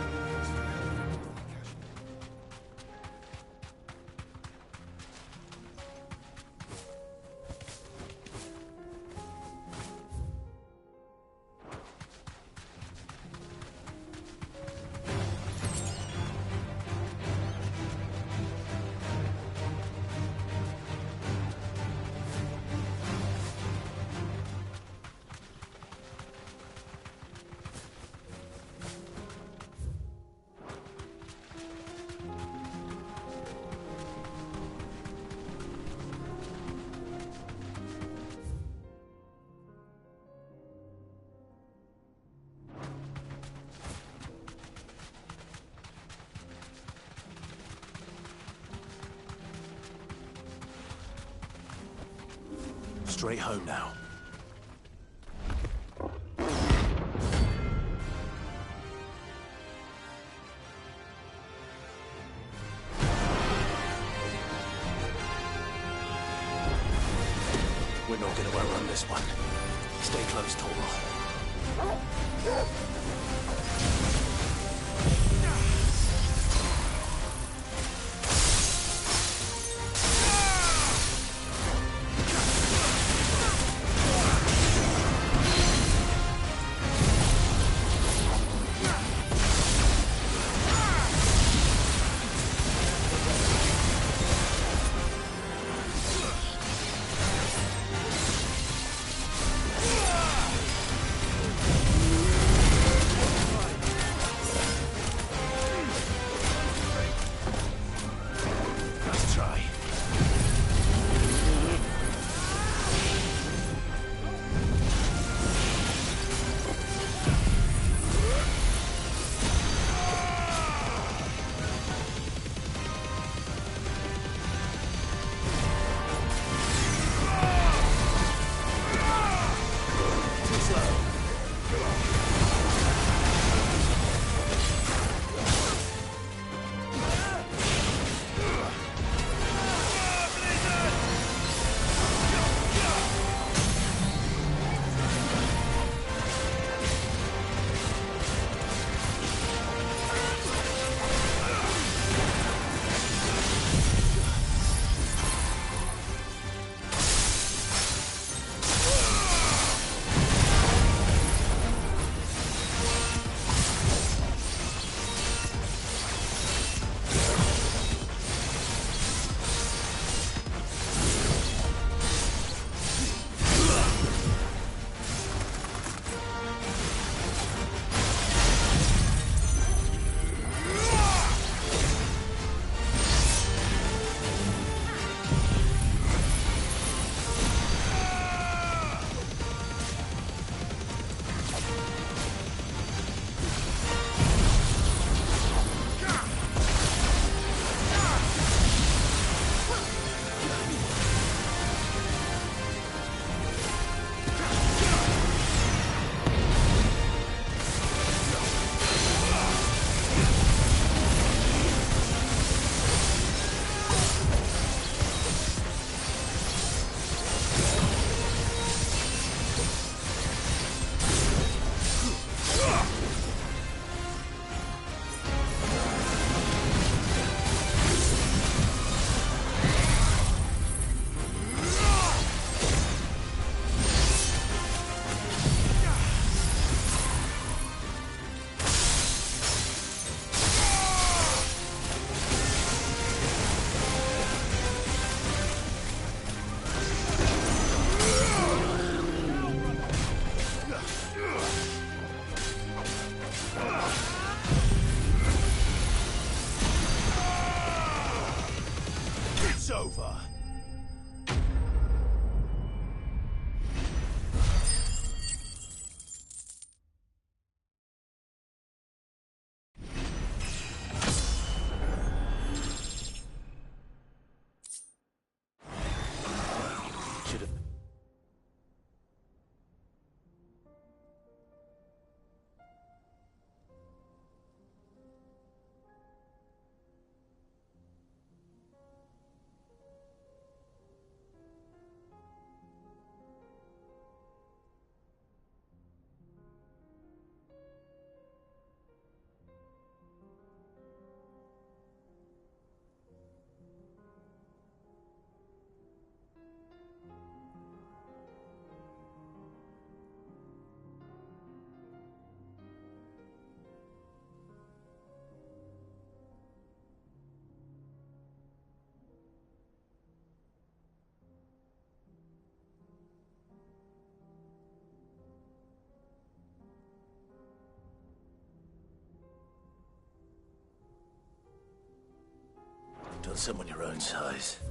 Straight home now. We're not gonna outrun this one. Stay close, Toro. over. someone your own size.